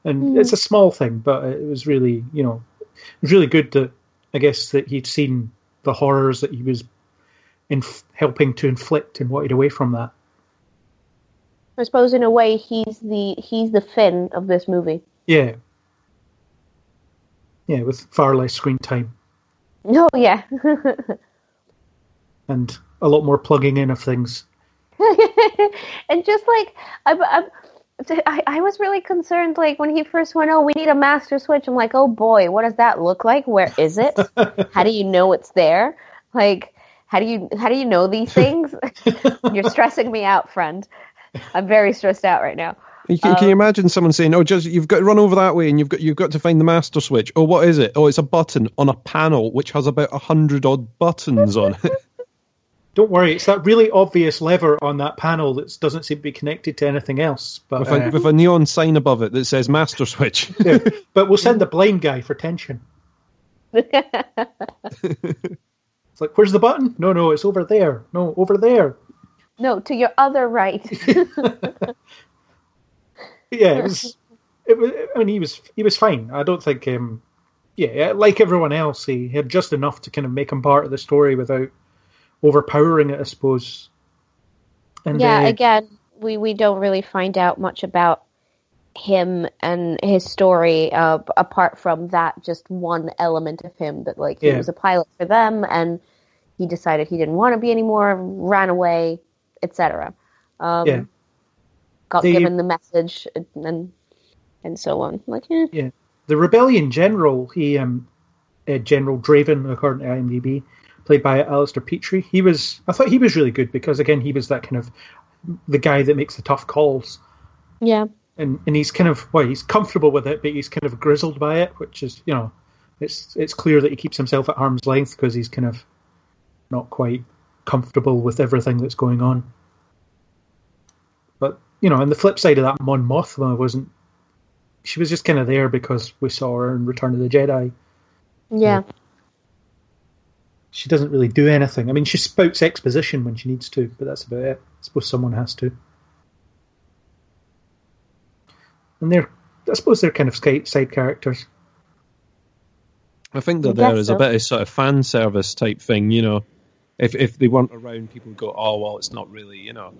And it's a small thing, but it was really, you know, it was really good that, I guess, that he'd seen the horrors that he was helping to inflict and wanted away from that. I suppose in a way he's the Finn of this movie. Yeah. Yeah, with far less screen time. Oh, yeah. And a lot more plugging in of things. And just like, I was really concerned, like, when he first went, oh, we need a master switch. I'm like, oh boy, what does that look like? Where is it? How do you know it's there? Like, how do you know these things? You're stressing me out, friend. I'm very stressed out right now. Can you imagine someone saying, "Oh, just you've got to run over that way, and you've got to find the master switch." Oh, what is it? Oh, it's a button on a panel which has about 100 odd buttons on it. Don't worry, it's that really obvious lever on that panel that doesn't seem to be connected to anything else. But with a neon sign above it that says master switch. Yeah, but we'll send the blind guy for tension. It's like, where's the button? No, it's over there. No, over there. No, to your other right. Yeah, it was. I mean, he was fine. I don't think. Yeah, like everyone else, he had just enough to kind of make him part of the story without overpowering it, I suppose. And yeah, again, we don't really find out much about him and his story apart from that just one element of him that, like, he was a pilot for them and he decided he didn't want to be anymore, ran away, etc. Got given the message and so on. Like, yeah, the rebellion general, General Draven, according to IMDb, played by Alistair Petrie. I thought he was really good because, again, he was that kind of the guy that makes the tough calls. Yeah, and he's kind of he's comfortable with it, but he's kind of grizzled by it, which is, you know, it's clear that he keeps himself at arm's length because he's kind of not quite comfortable with everything that's going on. But, you know, on the flip side of that, Mon Mothma she was just kind of there because we saw her in Return of the Jedi. Yeah. She doesn't really do anything. I mean, she spouts exposition when she needs to, but that's about it. I suppose someone has to. And I suppose they're kind of side characters. I think that there is a bit of sort of fan service type thing, you know. If they weren't around, people would go, oh, well, it's not really, you know.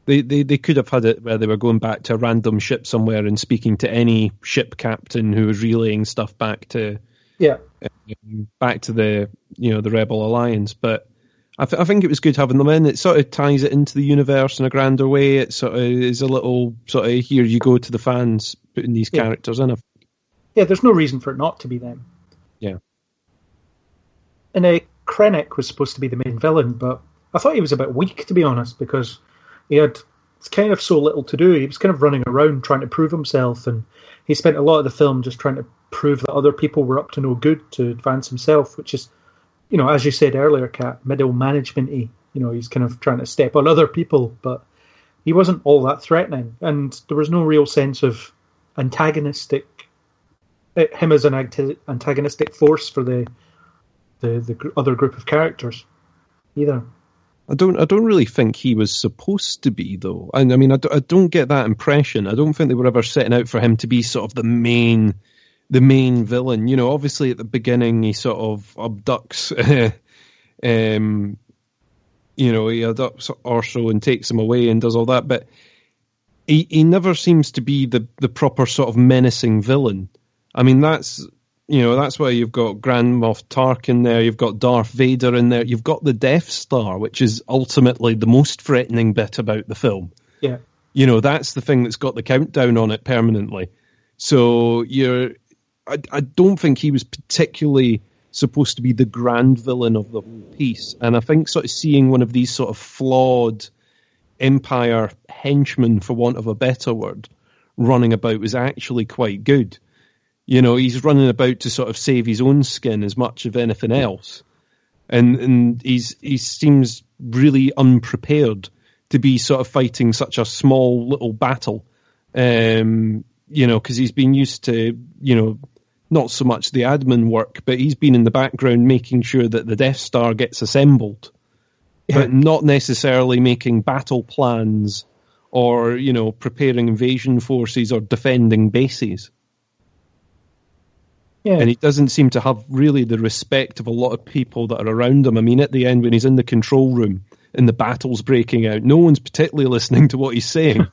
They could have had it where they were going back to a random ship somewhere and speaking to any ship captain who was relaying stuff back to the, you know, the Rebel Alliance. But I think it was good having them in. It sort of ties it into the universe in a grander way. It sort of is a little sort of, here you go to the fans putting these characters in. Yeah, there's no reason for it not to be them. Yeah. Krennic was supposed to be the main villain, but I thought he was a bit weak, to be honest, because he had kind of so little to do. He was kind of running around trying to prove himself, and he spent a lot of the film just trying to prove that other people were up to no good to advance himself, which is, as you said earlier, Kat, middle management-y. He's kind of trying to step on other people, but he wasn't all that threatening, and there was no real sense of him as an antagonistic force for the other group of characters either. I don't really think he was supposed to be, though. I mean, I don't get that impression. I don't think they were ever setting out for him to be sort of the main villain. Obviously at the beginning he sort of abducts, he adopts Orso and takes him away and does all that, but he never seems to be the proper sort of menacing villain. I mean, that's why you've got Grand Moff Tarkin there, you've got Darth Vader in there, you've got the Death Star, which is ultimately the most threatening bit about the film. Yeah. That's the thing that's got the countdown on it permanently. So I don't think he was particularly supposed to be the grand villain of the whole piece. And I think sort of seeing one of these sort of flawed Empire henchmen, for want of a better word, running about was actually quite good. He's running about to sort of save his own skin as much of anything else. And he seems really unprepared to be sort of fighting such a small little battle. Because he's been used to, not so much the admin work, but he's been in the background making sure that the Death Star gets assembled, but not necessarily making battle plans or, preparing invasion forces or defending bases. Yeah. And he doesn't seem to have really the respect of a lot of people that are around him. I mean, at the end, when he's in the control room and the battle's breaking out, no one's particularly listening to what he's saying.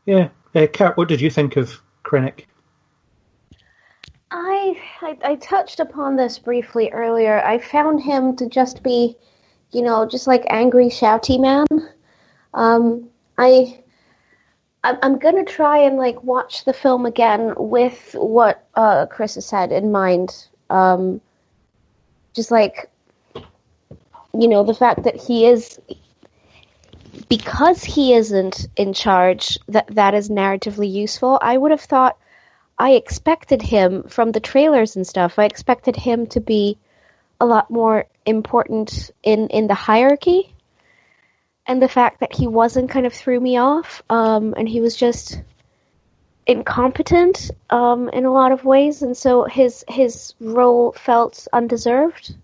Yeah. Kat, what did you think of Krennic? I touched upon this briefly earlier. I found him to just be, just like angry, shouty man. I'm gonna try and watch the film again with what Chris has said in mind. Just the fact that he is, because he isn't in charge, that is narratively useful. I would have thought, I expected him from the trailers and stuff. I expected him to be a lot more important in the hierarchy. And the fact that he wasn't kind of threw me off, and he was just incompetent in a lot of ways, and so his role felt undeserved.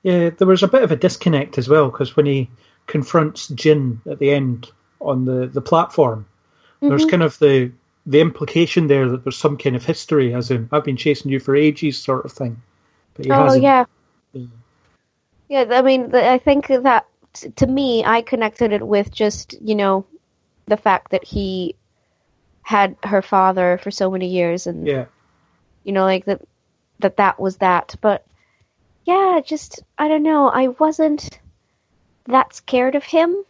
Yeah, there was a bit of a disconnect as well, because when he confronts Jin at the end on the platform, there's kind of the implication there that there's some kind of history, as in, I've been chasing you for ages sort of thing. But he hasn't. Yeah. Yeah, I mean, I think that, to me, I connected it with just, the fact that he had her father for so many years, and, that was that. But, yeah, just, I don't know, I wasn't that scared of him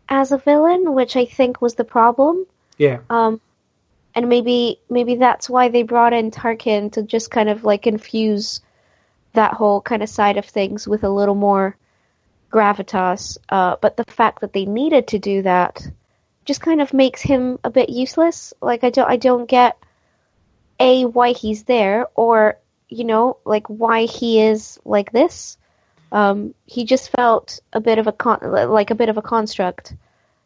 as a villain, which I think was the problem. Yeah. And maybe that's why they brought in Tarkin, to just kind of infuse that whole kind of side of things with a little more gravitas. But the fact that they needed to do that just kind of makes him a bit useless. I don't get why he's there, or why he is like this. He just felt a bit of a construct,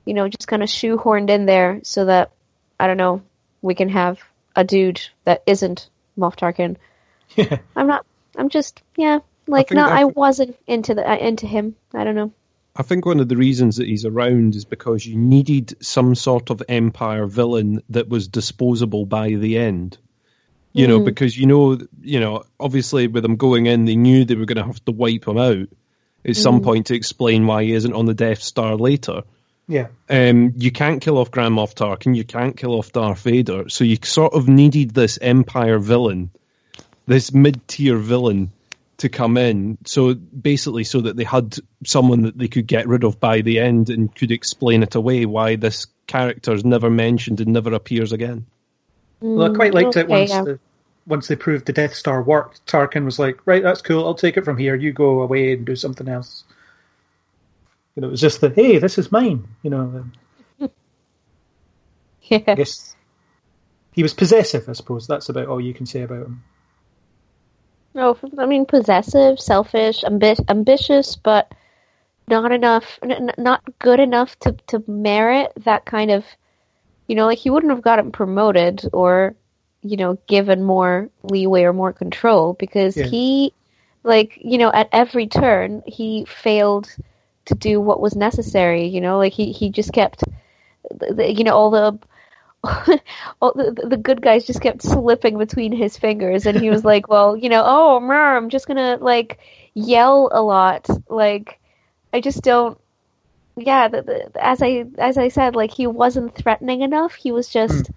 just kind of shoehorned in there so that, I don't know, we can have a dude that isn't Moff Tarkin. Yeah. I wasn't into him. I don't know. I think one of the reasons that he's around is because you needed some sort of Empire villain that was disposable by the end. Because obviously with them going in, they knew they were going to have to wipe him out at some point to explain why he isn't on the Death Star later. Yeah. You can't kill off Grand Moff Tarkin, you can't kill off Darth Vader, so you sort of needed this Empire villain, this mid-tier villain, to come in, so basically so that they had someone that they could get rid of by the end and could explain it away, why this character is never mentioned and never appears again. Well, I quite liked it once once they proved the Death Star worked, Tarkin was like, right, that's cool, I'll take it from here, you go away and do something else. And it was just that, hey, this is mine, Yeah. I guess he was possessive, I suppose. That's about all you can say about him. No, I mean, possessive, selfish, ambitious, but not enough, not good enough to merit that kind of, like he wouldn't have gotten promoted or, given more leeway or more control because he, at every turn, he failed to do what was necessary, he just kept, all the good guys just kept slipping between his fingers, and he was like, well, I'm just gonna, yell a lot, I just don't, as I said, he wasn't threatening enough, he was just,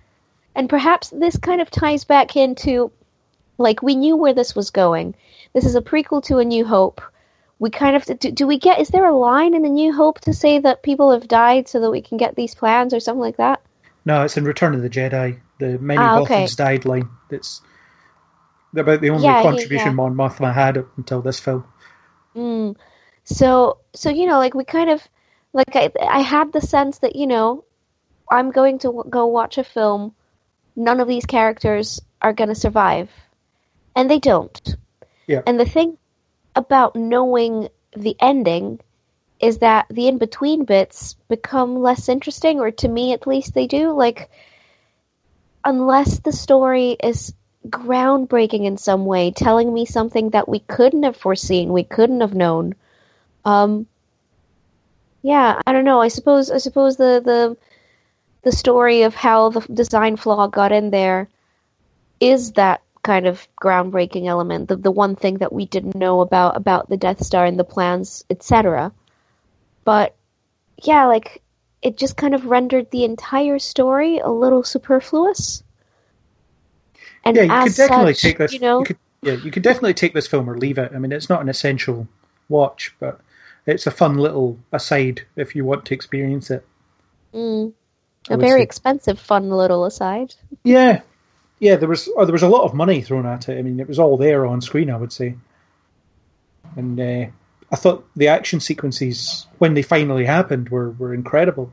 and perhaps this kind of ties back into, we knew where this was going. This is a prequel to A New Hope. We kind of, is there a line in A New Hope to say that people have died so that we can get these plans or something like that? No, it's in Return of the Jedi, the many Bothans died line. It's about the only contribution Mon Mothma had up until this film. So we kind of, I had the sense that, I'm going to go watch a film, none of these characters are going to survive. And they don't. Yeah. And the thing about knowing the ending is that the in-between bits become less interesting, or to me at least they do. Unless the story is groundbreaking in some way, telling me something that we couldn't have foreseen, we couldn't have known. I don't know. I suppose the story of how the design flaw got in there is that kind of groundbreaking element, the one thing that we didn't know about the Death Star and the plans, etc. But it just kind of rendered the entire story a little superfluous. And you could definitely take this. You could definitely take this film or leave it. I mean, it's not an essential watch, but it's a fun little aside if you want to experience it. A very expensive, fun little aside. Yeah, there was a lot of money thrown at it. I mean, it was all there on screen, I would say. And I thought the action sequences, when they finally happened, were incredible.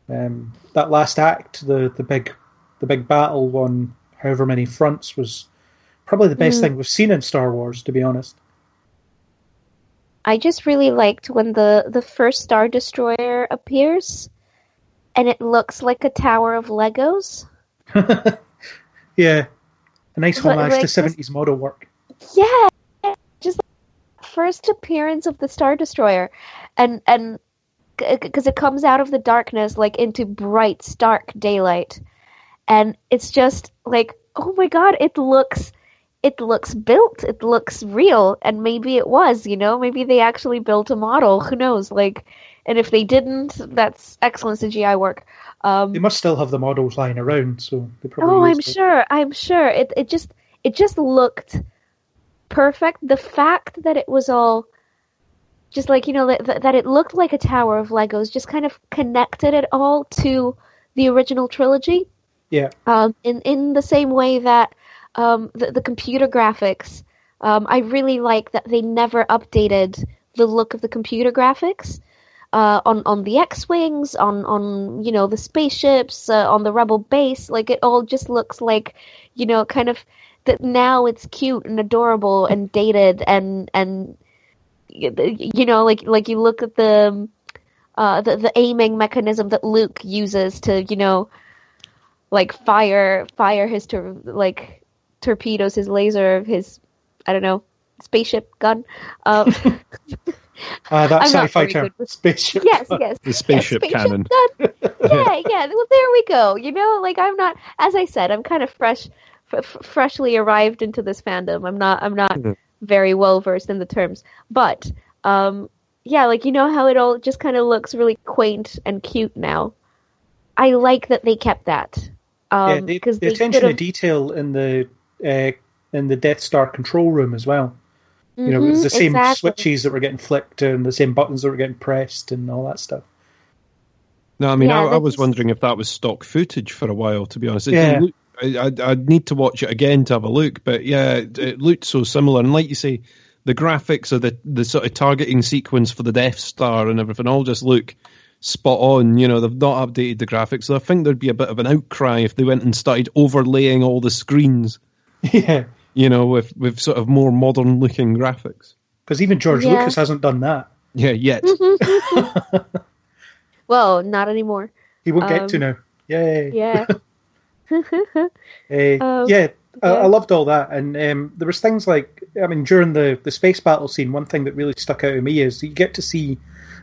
That last act, the big battle on however many fronts, was probably the best thing we've seen in Star Wars, to be honest. I just really liked when the first Star Destroyer appears, and it looks like a tower of Legos. Yeah, a nice homage to 70s model work. Yeah, just first appearance of the Star Destroyer, and because it comes out of the darkness into bright, stark daylight, and it's just oh my god, it looks built, it looks real, and maybe it was, maybe they actually built a model, who knows, and if they didn't, that's excellent CGI work. They must still have the models lying around, so they probably. I'm sure. It just looked perfect. The fact that it was all just that it looked like a tower of Legos just kind of connected it all to the original trilogy. Yeah. In the same way that the computer graphics, I really like that they never updated the look of the computer graphics. On the X-Wings, on the spaceships, on the Rebel base, it all just looks kind of that now it's cute and adorable and dated and you look at the aiming mechanism that Luke uses to fire his torpedoes, his laser, his spaceship gun. That sci-fi term, spaceship. Yes. The spaceship cannon. Yeah. Well, there we go. I'm not, as I said, I'm kind of freshly arrived into this fandom. I'm not very well versed in the terms, but how it all just kind of looks really quaint and cute now. I like that they kept that. The attention to detail in the Death Star control room as well. It was the same switches that were getting flicked and the same buttons that were getting pressed and all that stuff. No, I mean, I was wondering if that was stock footage for a while, to be honest. It I'd need to watch it again to have a look. But yeah, it looked so similar. And like you say, the graphics of the sort of targeting sequence for the Death Star and everything all just look spot on. You know, they've not updated the graphics. So I think there'd be a bit of an outcry if they went and started overlaying all the screens. Yeah. You know, with sort of more modern looking graphics. Because even George Lucas hasn't done that. Yeah, yet. Well, not anymore. He won't get to now. Yay. Yeah. I loved all that. And there was things like, I mean, during the space battle scene, one thing that really stuck out to me is you get to see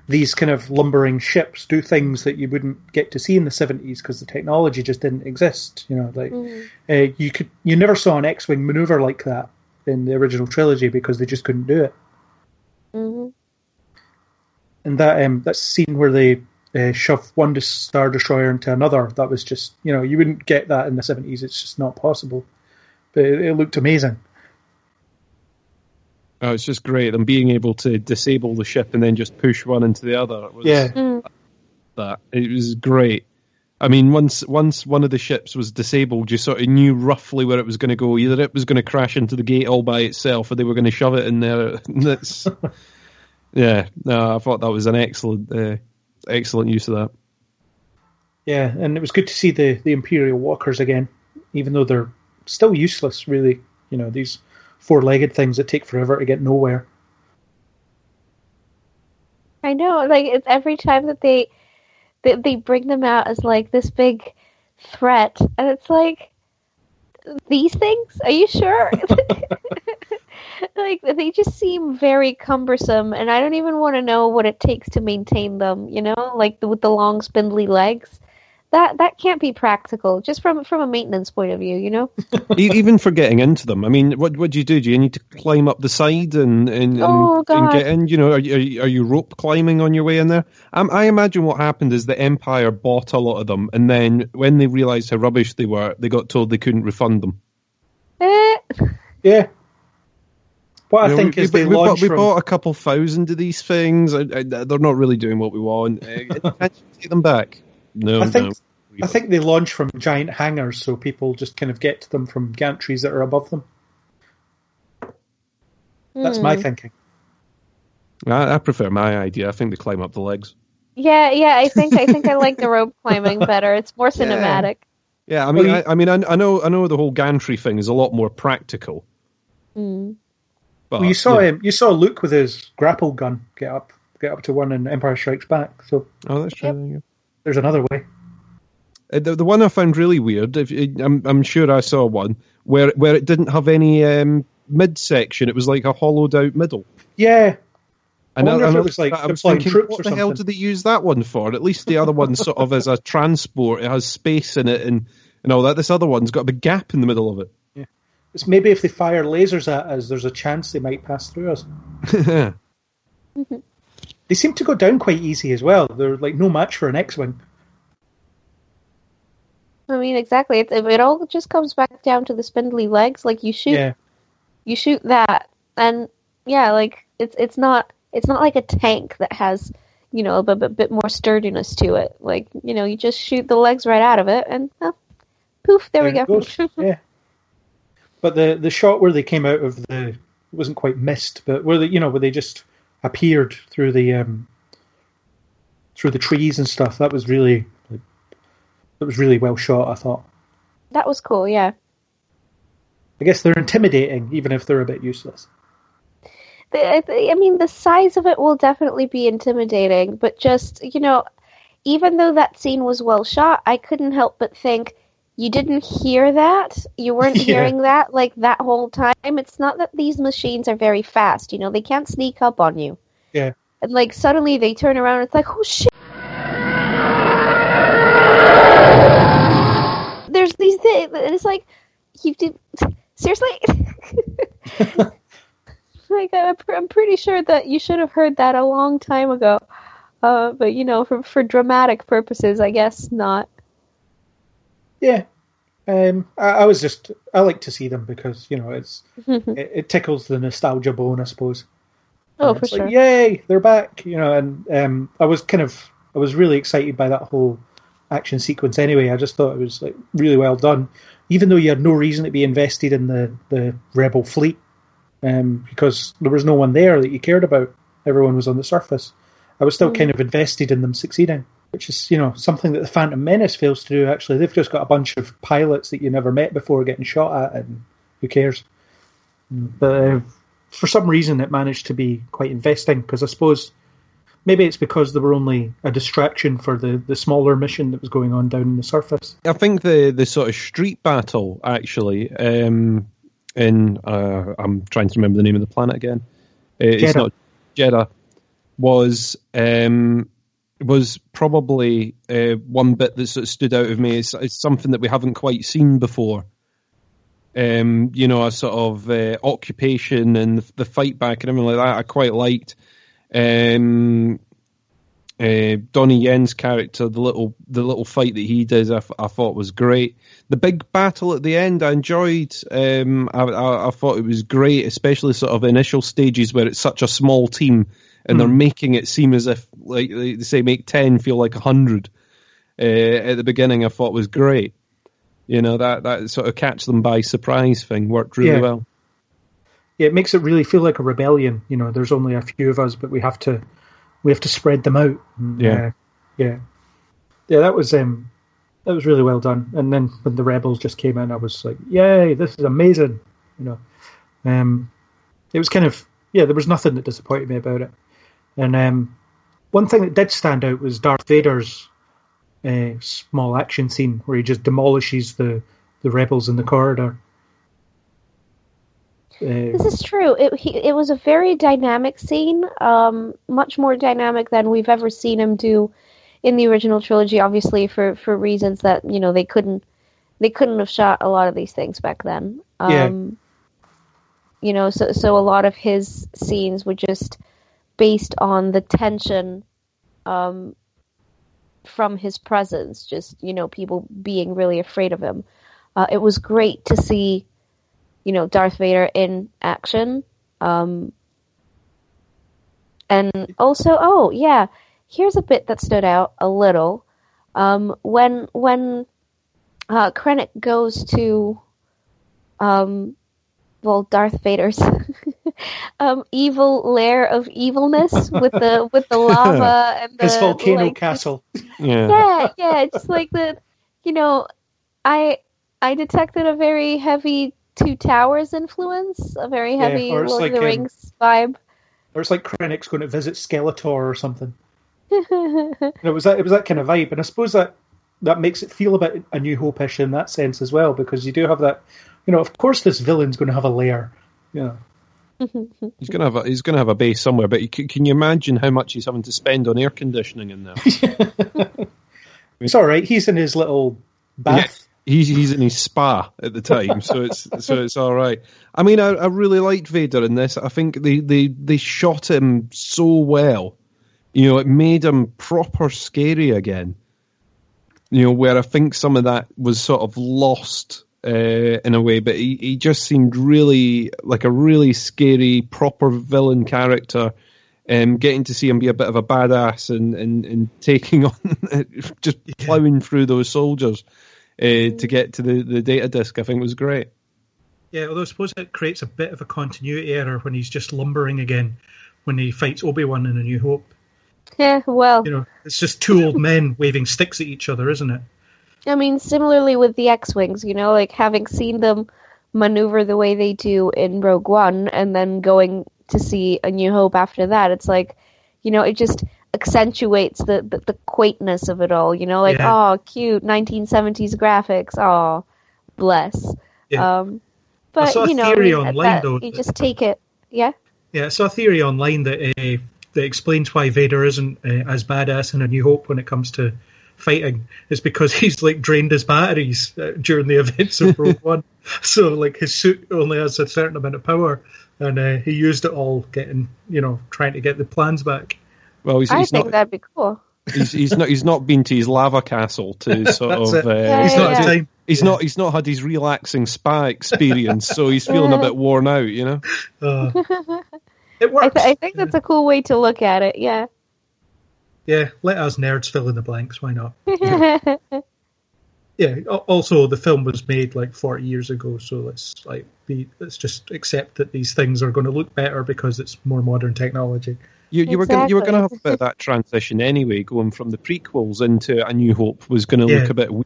these kind of lumbering ships do things that you wouldn't get to see in the 70s because the technology just didn't exist. You know, like you never saw an X-wing maneuver like that in the original trilogy because they just couldn't do it. Mm-hmm. And that scene where they shove one Star Destroyer into another, that was just, you know, you wouldn't get that in the 70s. It's just not possible. But it looked amazing. Oh, it's just great. And being able to disable the ship and then just push one into the other. It was great. I mean, once one of the ships was disabled, you sort of knew roughly where it was going to go. Either it was going to crash into the gate all by itself, or they were going to shove it in there. That's, I thought that was an excellent use of that. Yeah, and it was good to see the Imperial walkers again, even though they're still useless, really. You know, these four-legged things that take forever to get nowhere. I know, like, it's every time that they bring them out as, like, this big threat, and it's like, these things? Are you sure? Like, they just seem very cumbersome, and I don't even want to know what it takes to maintain them, you know? Like, with the long, spindly legs. That can't be practical, just from a maintenance point of view, you know? Even for getting into them. I mean, what do you do? Do you need to climb up the side and get in? You know, are you rope climbing on your way in there? I imagine what happened is the Empire bought a lot of them, and then when they realised how rubbish they were, they got told they couldn't refund them. Yeah. What I think is we bought a couple thousand of these things. They're not really doing what we want. Can't you take them back? No, I think they launch from giant hangars, so people just kind of get to them from gantries that are above them. That's my thinking. I prefer my idea. I think they climb up the legs. Yeah. I think I like the rope climbing better. It's more cinematic. Yeah, I know the whole gantry thing is a lot more practical. Mm. But you saw Luke with his grapple gun get up to one in Empire Strikes Back. So that's true. Yep. There's another way. The one I found really weird, I'm sure I saw one, where it didn't have any midsection. It was like a hollowed out middle. Yeah. And I was like deploying troops what or the something. hell did they use that one for? At least the other one sort of as a transport. It has space in it and all that. This other one's got a big gap in the middle of it. Yeah. It's maybe if they fire lasers at us, there's a chance they might pass through us. They seem to go down quite easy as well. They're like no match for an X-Wing. I mean, exactly. It all just comes back down to the spindly legs. Like you shoot that, and like it's not like a tank that has, you know, a bit more sturdiness to it. Like, you know, you just shoot the legs right out of it, and poof, there we go. Yeah. But the shot where they came out of it wasn't quite mist, but where they just appeared through the trees and stuff. That was really well shot, I thought. That was cool, yeah. I guess they're intimidating, even if they're a bit useless. I mean, the size of it will definitely be intimidating, but just, you know, even though that scene was well shot, I couldn't help but think, you didn't hear that? You weren't hearing that, like, that whole time? It's not that these machines are very fast, you know, they can't sneak up on you. Yeah. And, like, suddenly they turn around and it's like, oh, shit! There's these things, and it's like, you did... Seriously? Like, I'm pretty sure that you should have heard that a long time ago. But, you know, for dramatic purposes, I guess not. Yeah. I like to see them because, you know, it tickles the nostalgia bone, I suppose. Oh, for sure. Like, yay, they're back, you know, and I was really excited by that whole action sequence anyway. I just thought it was like really well done, even though you had no reason to be invested in the rebel fleet, because there was no one there that you cared about. Everyone was on the surface. I was still kind of invested in them succeeding, which is, something that the Phantom Menace fails to do, actually. They've just got a bunch of pilots that you never met before getting shot at, and who cares? But for some reason it managed to be quite investing, because I suppose maybe it's because they were only a distraction for the smaller mission that was going on down in the surface. I think the sort of street battle, actually, I'm trying to remember the name of the planet again. It's not Jeddah. Was probably one bit that sort of stood out of me. It's something that we haven't quite seen before. A sort of occupation and the fight back and everything like that. I quite liked. Donnie Yen's character, the little fight that he does, I thought was great. The big battle at the end, I enjoyed. I thought it was great, especially sort of initial stages where it's such a small team and they're making it seem as if, like they say, make 10 feel like 100. At the beginning, I thought was great. That sort of catch them by surprise thing worked really well. Yeah, it makes it really feel like a rebellion. There's only a few of us, but we have to spread them out. That was really well done. And then when the rebels just came in, I was like, yay, this is amazing. It was kind of, there was nothing that disappointed me about it. And one thing that did stand out was Darth Vader's small action scene where he just demolishes the rebels in the corridor. This is true. It was a very dynamic scene, much more dynamic than we've ever seen him do in the original trilogy. Obviously, for reasons that they couldn't have shot a lot of these things back then. So a lot of his scenes were just based on the tension from his presence. Just people being really afraid of him. It was great to see. Darth Vader in action. And also, here's a bit that stood out a little. When Krennic goes to, Darth Vader's evil lair of evilness with the lava and the... His volcano castle. Yeah, just like the, I detected a very heavy Two Towers influence, a very heavy Lord of the Rings vibe. Or it's like Krennic's going to visit Skeletor or something. It was that kind of vibe, and I suppose that makes it feel a bit A New Hope-ish in that sense as well, because you do have that. Of course, this villain's going to have a lair. He's going to have a base somewhere, but can you imagine how much he's having to spend on air conditioning in there? It's all right. He's in his little bath. Yeah. He's in his spa at the time, so it's all right. I mean, I really liked Vader in this. I think they shot him so well. It made him proper scary again. Where I think some of that was sort of lost in a way, but he just seemed really like a really scary, proper villain character. Getting to see him be a bit of a badass and taking on, just plowing through those soldiers. To get to the data disk, I think was great. Yeah, although I suppose it creates a bit of a continuity error when he's just lumbering again when he fights Obi-Wan in A New Hope. Yeah, well... it's just two old men waving sticks at each other, isn't it? I mean, similarly with the X-Wings, like having seen them maneuver the way they do in Rogue One and then going to see A New Hope after that, it's like, it just... accentuates the quaintness of it all, oh, cute 1970s graphics, oh, bless. Yeah. But I saw a theory online, though, you just take it. Yeah, I saw a theory online that explains why Vader isn't as badass in A New Hope when it comes to fighting. It's because he's like drained his batteries during the events of Rogue One, so like his suit only has a certain amount of power, and he used it all trying to get the plans back. Well, I think that'd be cool. He's not been to his lava castle to sort of. He's not had his relaxing spa experience, so he's feeling a bit worn out. It works. I think that's a cool way to look at it. Yeah. Yeah, let us nerds fill in the blanks. Why not? Yeah. Also, the film was made like 40 years ago, so let's just accept that these things are going to look better because it's more modern technology. You were going to have a bit of that transition anyway, going from the prequels into A New Hope was going to look a bit weird,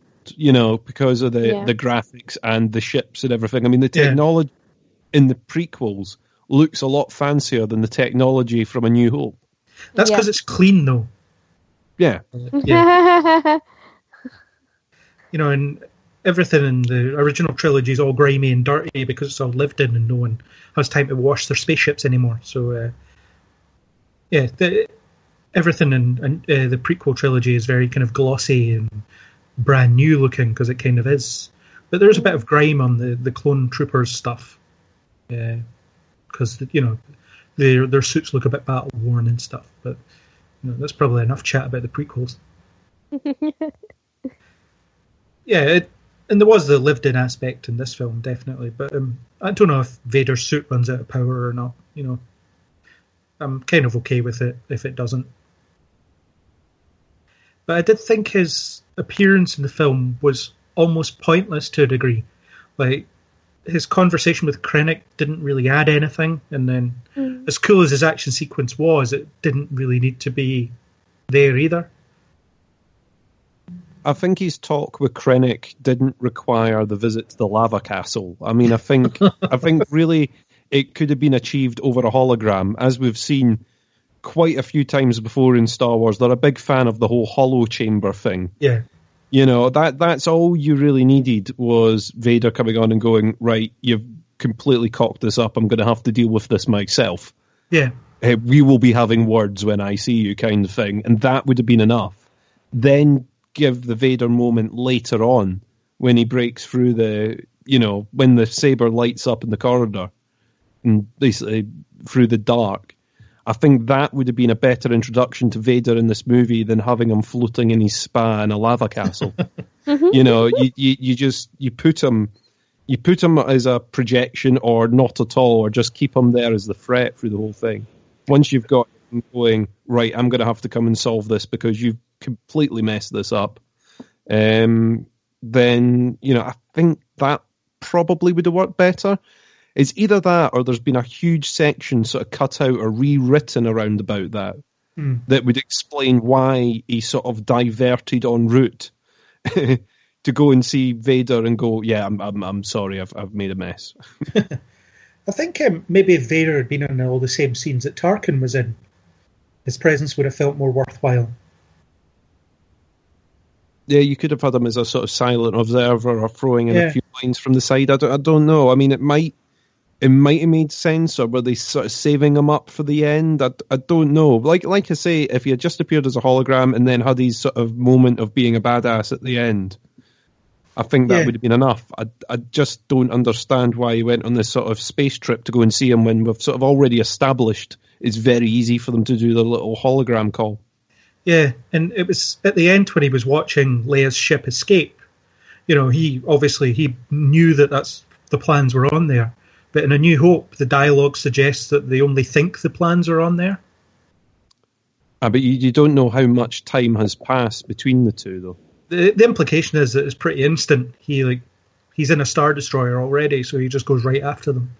because of the graphics and the ships and everything. I mean, the technology in the prequels looks a lot fancier than the technology from A New Hope. That's because it's clean, though. Yeah. And everything in the original trilogy is all grimy and dirty because it's all lived in and no one has time to wash their spaceships anymore. So, everything in the prequel trilogy is very kind of glossy and brand new looking because it kind of is. But there's a bit of grime on the clone troopers stuff. Because, their suits look a bit battle worn and stuff. But that's probably enough chat about the prequels. And there was the lived-in aspect in this film, definitely. But I don't know if Vader's suit runs out of power or not. I'm kind of okay with it if it doesn't. But I did think his appearance in the film was almost pointless to a degree. Like, his conversation with Krennic didn't really add anything, and then as cool as his action sequence was, it didn't really need to be there either. I think his talk with Krennic didn't require the visit to the lava castle. I mean, I think really it could have been achieved over a hologram, as we've seen quite a few times before in Star Wars. They're a big fan of the whole holo chamber thing. Yeah. That's all you really needed was Vader coming on and going, right, you've completely cocked this up. I'm going to have to deal with this myself. Yeah. We will be having words when I see you, kind of thing. And that would have been enough. Then give the Vader moment later on when he breaks through when the saber lights up in the corridor and basically through the dark. I think that would have been a better introduction to Vader in this movie than having him floating in his spa in a lava castle. You put him as a projection or not at all, or just keep him there as the threat through the whole thing. Once you've got him going, right, I'm going to have to come and solve this because you've completely messed this up, then I think that probably would have worked better. It's either that or there's been a huge section sort of cut out or rewritten around about that that would explain why he sort of diverted en route to go and see Vader and go, yeah, I'm sorry, I've made a mess. I think maybe if Vader had been in all the same scenes that Tarkin was in, his presence would have felt more worthwhile. Yeah, you could have had him as a sort of silent observer or throwing in a few lines from the side. I don't know. I mean, it might have made sense, or were they sort of saving him up for the end? I don't know. Like I say, if he had just appeared as a hologram and then had his sort of moment of being a badass at the end, I think that would have been enough. I just don't understand why he went on this sort of space trip to go and see him when we've sort of already established it's very easy for them to do the little hologram call. Yeah, and it was at the end when he was watching Leia's ship escape. He knew that's the plans were on there. But in A New Hope, the dialogue suggests that they only think the plans are on there. But you don't know how much time has passed between the two, though. The implication is that it's pretty instant. He's in a Star Destroyer already, so he just goes right after them.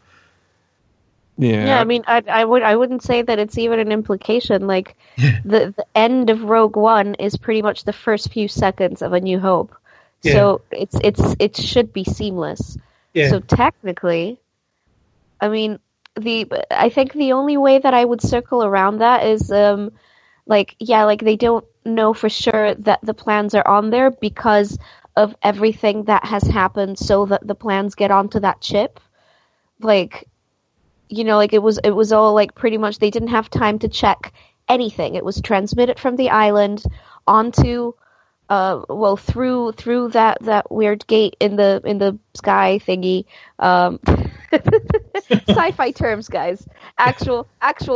Yeah, I mean, I wouldn't say that it's even an implication. Like, the end of Rogue One is pretty much the first few seconds of A New Hope, so it should be seamless. Yeah. So technically, I mean, I think the only way that I would circle around that is, they don't know for sure that the plans are on there because of everything that has happened, so that the plans get onto that chip, it was all pretty much they didn't have time to check anything. It was transmitted from the island onto through that weird gate in the sky thingy. Sci-fi terms, guys. Actual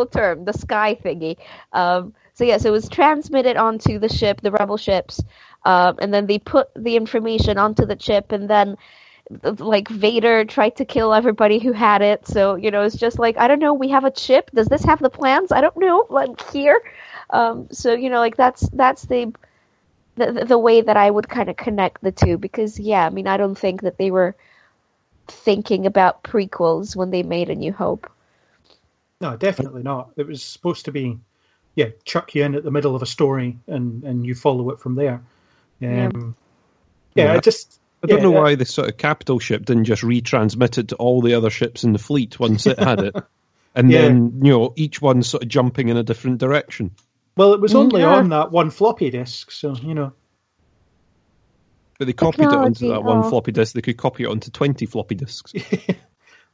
term, the sky thingy. So it was transmitted onto the ship, the rebel ships, and then they put the information onto the chip, and then like Vader tried to kill everybody who had it. So, it's just like, I don't know, we have a chip. Does this have the plans? I don't know. Like here. So, like that's the way that I would kind of connect the two, because I mean, I don't think that they were thinking about prequels when they made A New Hope. No, definitely not. It was supposed to be, chuck you in at the middle of a story and you follow it from there. I don't know why the sort of capital ship didn't just retransmit it to all the other ships in the fleet once it had it. And then, each one sort of jumping in a different direction. Well, it was only on that one floppy disk, so, But they copied it onto that one floppy disk. They could copy it onto 20 floppy disks.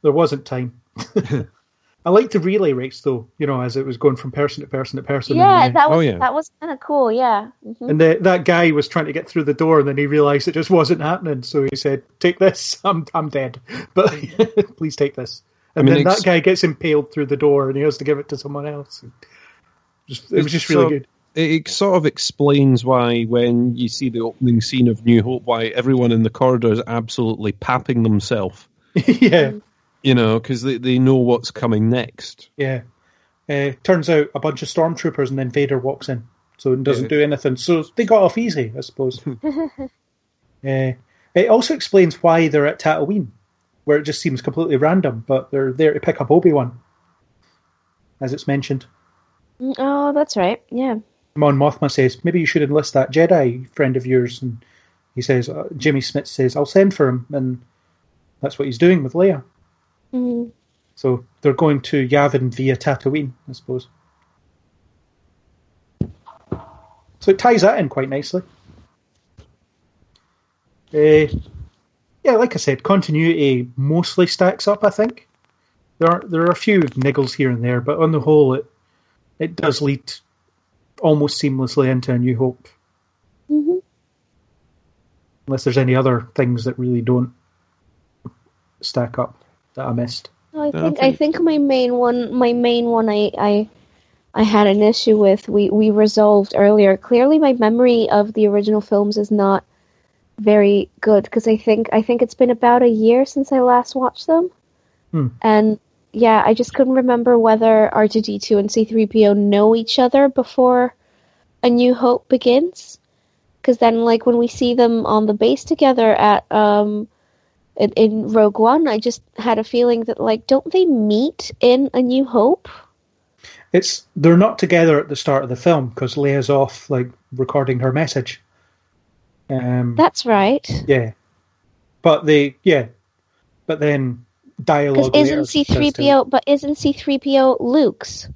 There wasn't time. I liked the relay rates, though, as it was going from person to person to person. Yeah, that was kind of cool, yeah. Mm-hmm. And that guy was trying to get through the door, and then he realised it just wasn't happening, so he said, take this, I'm dead, but please take this. And then that guy gets impaled through the door, and he has to give it to someone else. It was just really good. It sort of explains why, when you see the opening scene of New Hope, why everyone in the corridor is absolutely papping themselves. Yeah. Because they know what's coming next. Yeah. Turns out a bunch of stormtroopers, and then Vader walks in, so it doesn't do anything. So they got off easy, I suppose. It also explains why they're at Tatooine, where it just seems completely random, but they're there to pick up Obi-Wan, as it's mentioned. Oh, that's right, yeah. Mon Mothma says, maybe you should enlist that Jedi friend of yours, and he says, Jimmy Smith says, I'll send for him, and that's what he's doing with Leia. Mm-hmm. So they're going to Yavin via Tatooine, I suppose. So it ties that in quite nicely. Like I said, continuity mostly stacks up, I think. There are a few niggles here and there, but on the whole, it does lead almost seamlessly into A New Hope. Mm-hmm. Unless there's any other things that really don't stack up that I missed. I think my main one I had an issue with, we resolved earlier. Clearly my memory of the original films is not very good, because I think it's been about a year since I last watched them. And I just couldn't remember whether R2-D2 and C-3PO know each other before A New Hope begins. Because then, like, when we see them on the base together at in Rogue One, I just had a feeling that, like, don't they meet in A New Hope? They're not together at the start of the film, because Leia's off, like, recording her message. That's right. Yeah. But then dialogue later. Isn't C-3PO Luke's?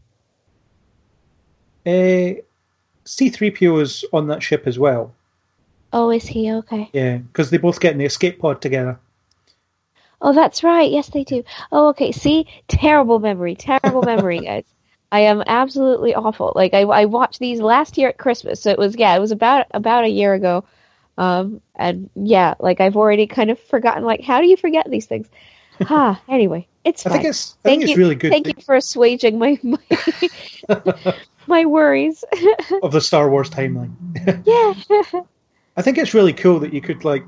C-3PO is on that ship as well. Oh, is he? Okay. Yeah, because they both get in the escape pod together. Oh, that's right. Yes, they do. Oh, okay. See? Terrible memory, guys. I am absolutely awful. Like, I watched these last year at Christmas, so it was about a year ago. Like, I've already kind of forgotten, like, how do you forget these things? Anyway, it's fine. I think it's really good. Thank you for assuaging my my worries. Of the Star Wars timeline. Yeah. I think it's really cool that you could, like,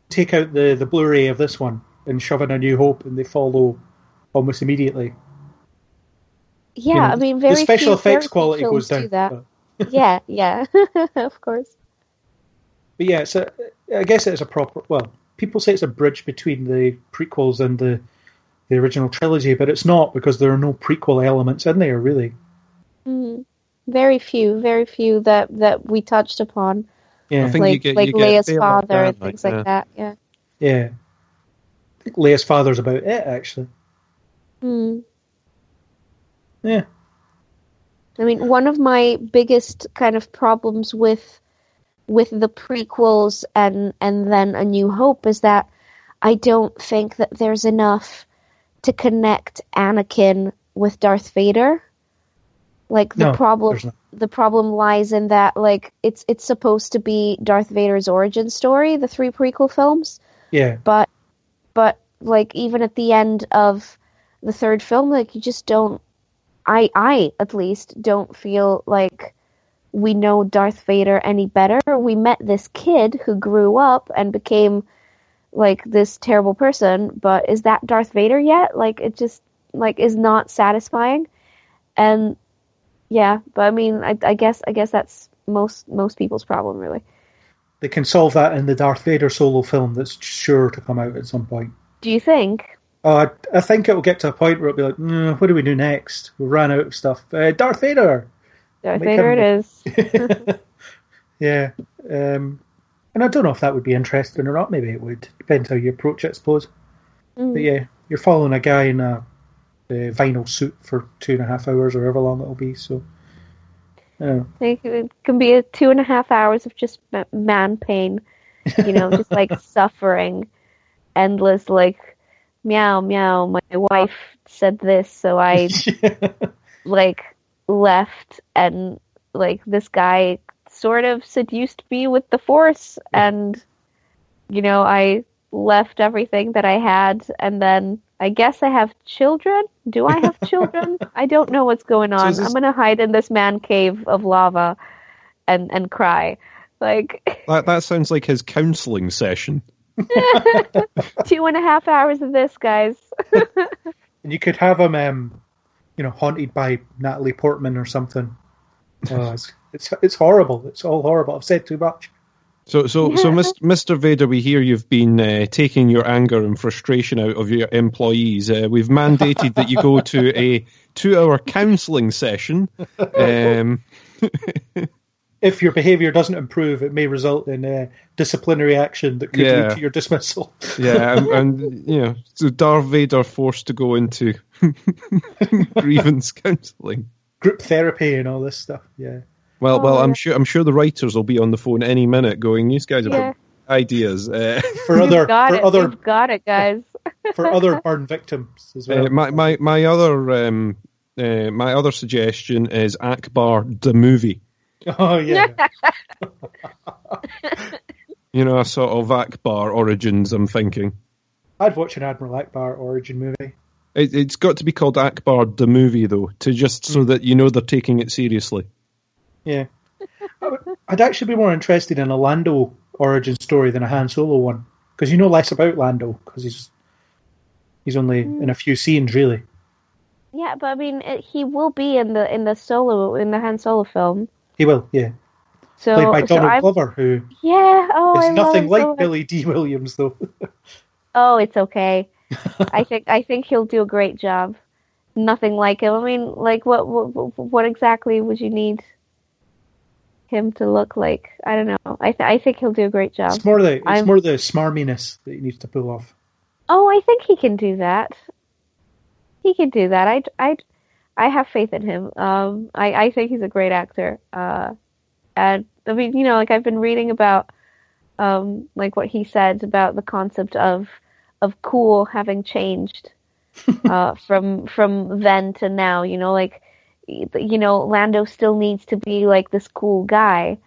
take out the Blu-ray of this one and shove in A New Hope, and they follow almost immediately. Yeah, I mean, the special effects quality goes down. Yeah, of course. But yeah, I guess it's a proper. Well, people say it's a bridge between the prequels and the original trilogy, but it's not, because there are no prequel elements in there, really. Mm-hmm. Very few that we touched upon. Yeah, I think you get Leia's father and things like that. Yeah. Yeah. I think Leia's father's about it, actually. Yeah. I mean, one of my biggest kind of problems with the prequels and then A New Hope is that I don't think that there's enough to connect Anakin with Darth Vader. Like, the problem lies in that, like, it's supposed to be Darth Vader's origin story, the 3 prequel films. Yeah. But like, even at the end of the 3rd film, like, you just don't, I at least don't feel like we know Darth Vader any better. We met this kid who grew up and became like this terrible person, but is that Darth Vader yet? Like, it just like is not satisfying. And yeah, but I mean, I guess that's most people's problem, really. They can solve that in the Darth Vader solo film that's sure to come out at some point. Do you think? I think it'll get to a point where it'll be like, what do we do next? We ran out of stuff. Darth Vader! Darth Vader it is. Yeah. And I don't know if that would be interesting or not. Maybe it would. Depends how you approach it, I suppose. But yeah, you're following a guy in a vinyl suit for 2.5 hours or however long it'll be, so... I think it can be 2.5 hours of just man pain, just like suffering, endless, like, meow, meow, my wife said this, so I, like, left, and, like, this guy sort of seduced me with the Force, and, I left everything that I had, and then I guess I have children? Do I have children? I don't know what's going on. I'm going to hide in this man cave of lava and cry. Like that sounds like his counselling session. 2.5 hours of this, guys. And you could have him, haunted by Natalie Portman or something. It's horrible. It's all horrible. I've said too much. So, Mr. Vader, we hear you've been taking your anger and frustration out of your employees. We've mandated that you go to a 2-hour counselling session. If your behaviour doesn't improve, it may result in disciplinary action that could lead to your dismissal. Yeah, and so Darth Vader forced to go into grievance counselling, group therapy, and all this stuff. Yeah. Well, I'm sure the writers will be on the phone any minute, going, "These guys have got ideas We've got it, guys." For other burn victims as well. My other suggestion is Akbar the movie. Oh yeah. A sort of Akbar origins. I'm thinking. I'd watch an Admiral Akbar origin movie. It's got to be called Akbar the movie, though, so that they're taking it seriously. Yeah. I'd actually be more interested in a Lando origin story than a Han Solo one, because you know less about Lando, because he's only in a few scenes, really. Yeah, but I mean, he will be in the Han Solo film. He will, yeah. So, played by Donald Glover, who is nothing like Billy D. Williams, though. Oh, it's okay. I think he'll do a great job. Nothing like him. I mean, like, what exactly would you need him to look like? I don't know. I think he'll do a great job. It's more the smarminess that he needs to pull off. Oh, I think he can do that. He can do that. I have faith in him. I think he's a great actor. And I mean, like, I've been reading about like what he said about the concept of cool having changed from then to now. Like, Lando still needs to be like this cool guy,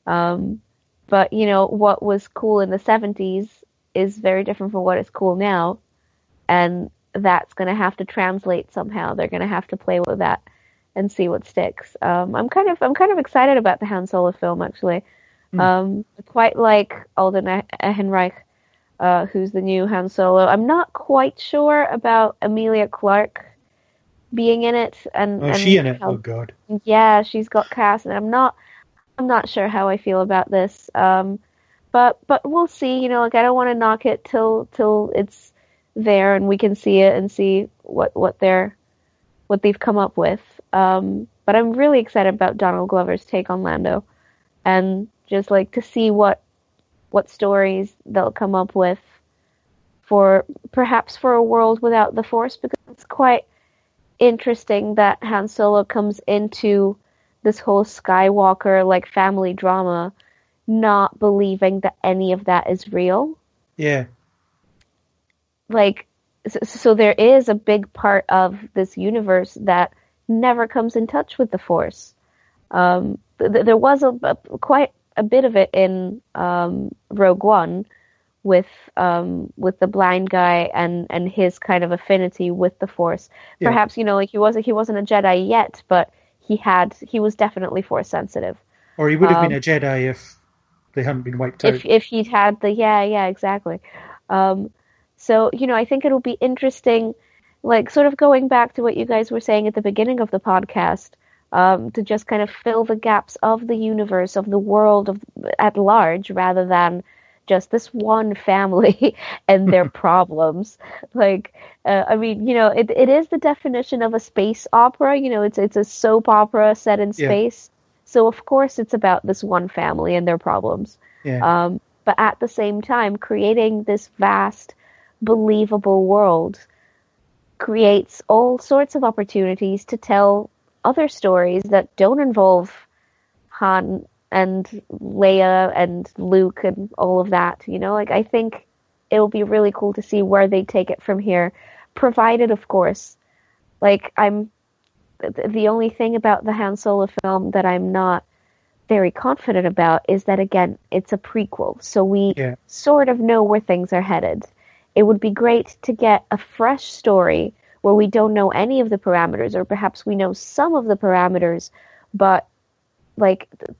but what was cool in the 70s is very different from what is cool now, and that's going to have to translate somehow. They're going to have to play with that and see what sticks. I'm kind of excited about the Han Solo film, actually. Quite like Alden Ehrenreich, who's the new Han Solo. I'm not quite sure about Emilia Clarke being in it, and she in it? Oh God! Yeah, she's got cast, and I'm not sure how I feel about this. But we'll see. Like, I don't want to knock it till it's there and we can see it and see what they've come up with. But I'm really excited about Donald Glover's take on Lando, and just like to see what stories they'll come up with for a world without the Force, because it's quite interesting that Han Solo comes into this whole Skywalker like family drama not believing that any of that is real. Yeah. Like, so there is a big part of this universe that never comes in touch with the Force. There was quite a bit of it in Rogue One with the blind guy and his kind of affinity with the Force. Yeah. Perhaps, like he wasn't a Jedi yet, but he was definitely Force sensitive. Or he would have been a Jedi if they hadn't been wiped out. If he'd had the yeah, exactly. So, I think it'll be interesting, like sort of going back to what you guys were saying at the beginning of the podcast, to just kind of fill the gaps of the universe, of the world at large, rather than just this one family and their problems. Like, it is the definition of a space opera. It's a soap opera set in space. So of course it's about this one family and their problems. Yeah. But at the same time, creating this vast, believable world creates all sorts of opportunities to tell other stories that don't involve Han and Leia and Luke and all of that. I think it'll be really cool to see where they take it from here, provided, of course, the only thing about the Han Solo film that I'm not very confident about is that, again, it's a prequel, so we sort of know where things are headed. It would be great to get a fresh story where we don't know any of the parameters, or perhaps we know some of the parameters, but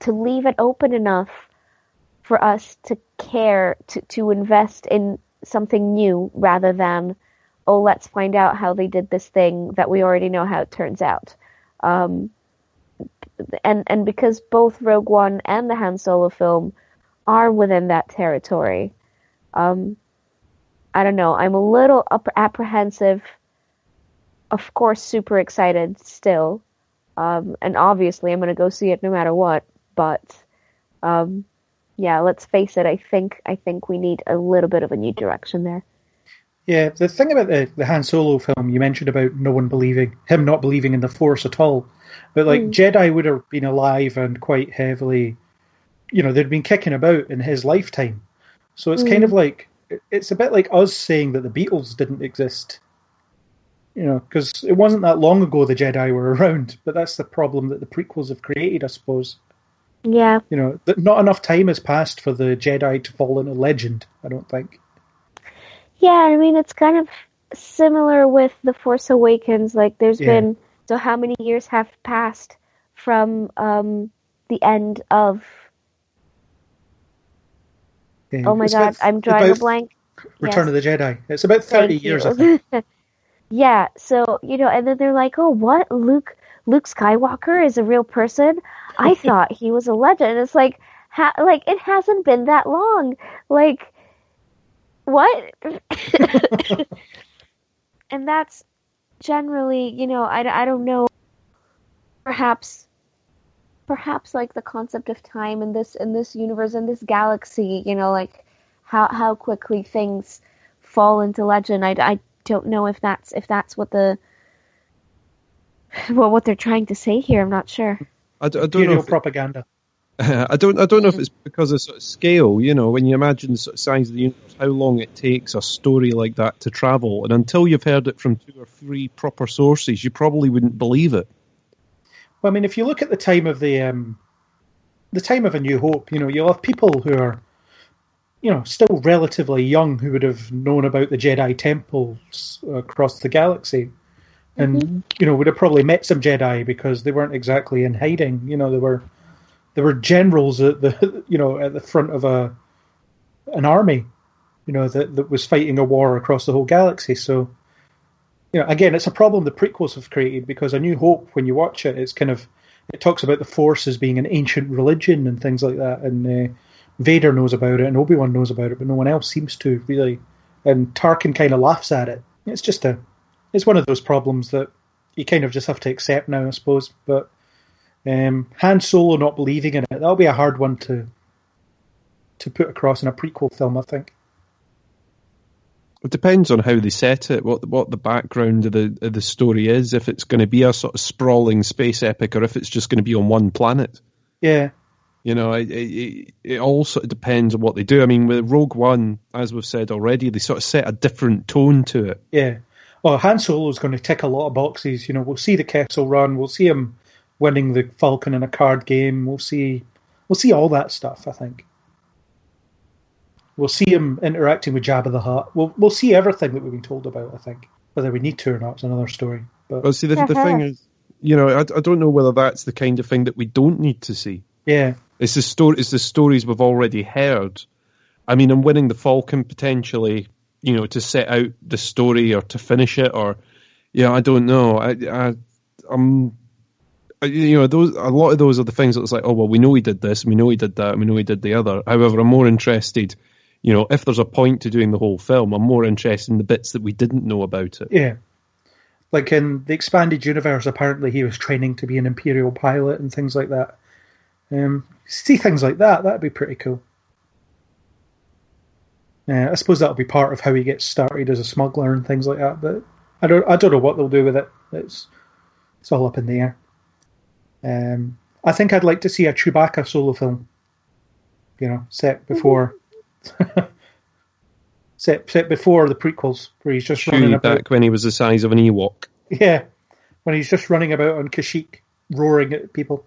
to leave it open enough for us to care, to invest in something new, rather than, let's find out how they did this thing that we already know how it turns out. And because both Rogue One and the Han Solo film are within that territory, I don't know, I'm a little apprehensive, of course super excited still, and obviously I'm going to go see it no matter what, but let's face it, I think we need a little bit of a new direction there. Yeah, the thing about the Han Solo film, you mentioned about him not believing in the Force at all. But Jedi would have been alive and quite heavily, they'd been kicking about in his lifetime. So it's kind of like, it's a bit like us saying that the Beatles didn't exist. Because it wasn't that long ago the Jedi were around. But that's the problem that the prequels have created, I suppose. Yeah. That not enough time has passed for the Jedi to fall into legend, I don't think. Yeah, it's kind of similar with The Force Awakens. There's been... So how many years have passed from the end of... Yeah, oh my God, I'm drawing a blank. Return of the Jedi. It's about 30 years, I think. Yeah, so, and then they're like, oh, what? Luke Skywalker is a real person? I thought he was a legend. It's like, it hasn't been that long. What? And that's generally, I don't know, perhaps the concept of time in this universe, in this galaxy, how quickly things fall into legend. I don't know if that's what what they're trying to say here. I'm not sure. I don't know if propaganda. I don't know if it's because of sort of scale, when you imagine the sort of size of the universe, how long it takes a story like that to travel, and until you've heard it from 2 or 3 proper sources, you probably wouldn't believe it. Well, if you look at the time of the time of A New Hope, you'll have people who are, still relatively young who would have known about the Jedi temples across the galaxy, and would have probably met some Jedi because they weren't exactly in hiding. There were generals at the front of an army, that was fighting a war across the whole galaxy. So, again, it's a problem the prequels have created, because A New Hope, when you watch it, it talks about the Force as being an ancient religion and things like that, and Vader knows about it and Obi-Wan knows about it, but no one else seems to really. And Tarkin kind of laughs at it. It's one of those problems that you kind of just have to accept now, I suppose. But Han Solo not believing in it, that'll be a hard one to put across in a prequel film, I think. It depends on how they set it, what the background of the story is, if it's going to be a sort of sprawling space epic or if it's just going to be on one planet. Yeah. It all sort of depends on what they do. With Rogue One, as we've said already, they sort of set a different tone to it. Yeah. Well, Han Solo's going to tick a lot of boxes. We'll see the Kessel Run, we'll see him winning the Falcon in a card game, we'll see all that stuff, I think. We'll see him interacting with Jabba the Hutt. We'll see everything that we've been told about, I think. Whether we need to or not is another story. But well, see, the thing is, I don't know whether that's the kind of thing that we don't need to see. Yeah. It's the stories we've already heard I mean, I'm winning the Falcon potentially, to set out the story or to finish it, or I don't know. I'm those, a lot of those are the things that it's like, oh well, we know he did this, and we know he did that, and we know he did the other. However, I'm more interested, if there's a point to doing the whole film, I'm more interested in the bits that we didn't know about it. Yeah. Like in the expanded universe, apparently he was training to be an Imperial pilot and things like that. See things like that, that'd be pretty cool. I suppose that'll be part of how he gets started as a smuggler and things like that, but I don't know what they'll do with it. It's all up in the air. I think I'd like to see a Chewbacca solo film. Set before set before the prequels, where he's just running about. Back when he was the size of an Ewok. Yeah, when he's just running about on Kashyyyk, roaring at people.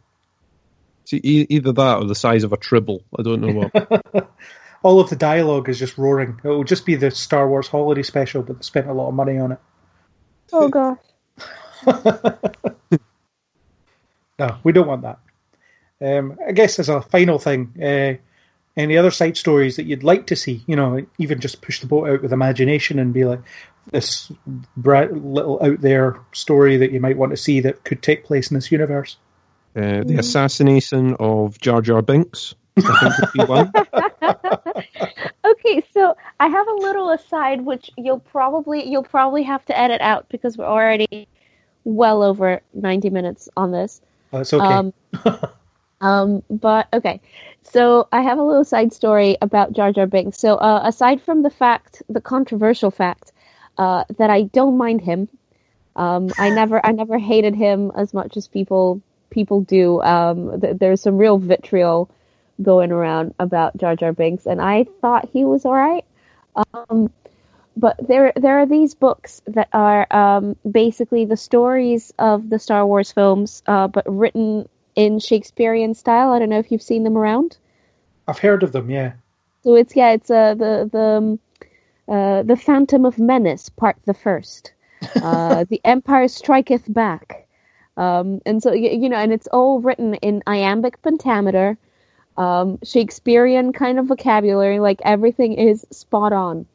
See, either that or the size of a Tribble. I don't know what. All of the dialogue is just roaring. It will just be the Star Wars holiday special, but they spent a lot of money on it. Oh gosh. No, we don't want that. I guess as a final thing, any other side stories that you'd like to see? Even just push the boat out with imagination and be like this little out there story that you might want to see that could take place in this universe. The assassination of Jar Jar Binks, I think would be one. Okay, so I have a little aside which you'll probably have to edit out because we're already well over 90 minutes on this. Oh, it's okay. But okay, so I have a little side story about Jar Jar Binks. So aside from the controversial fact that I don't mind him, I never hated him as much as people do. There's some real vitriol going around about Jar Jar Binks, and I thought he was all right. But there are these books that are basically the stories of the Star Wars films, but written in Shakespearean style. I don't know if you've seen them around. I've heard of them, yeah. So it's the Phantom of Menace, Part the First. The Empire Striketh Back. And so, and it's all written in iambic pentameter, Shakespearean kind of vocabulary, like everything is spot on.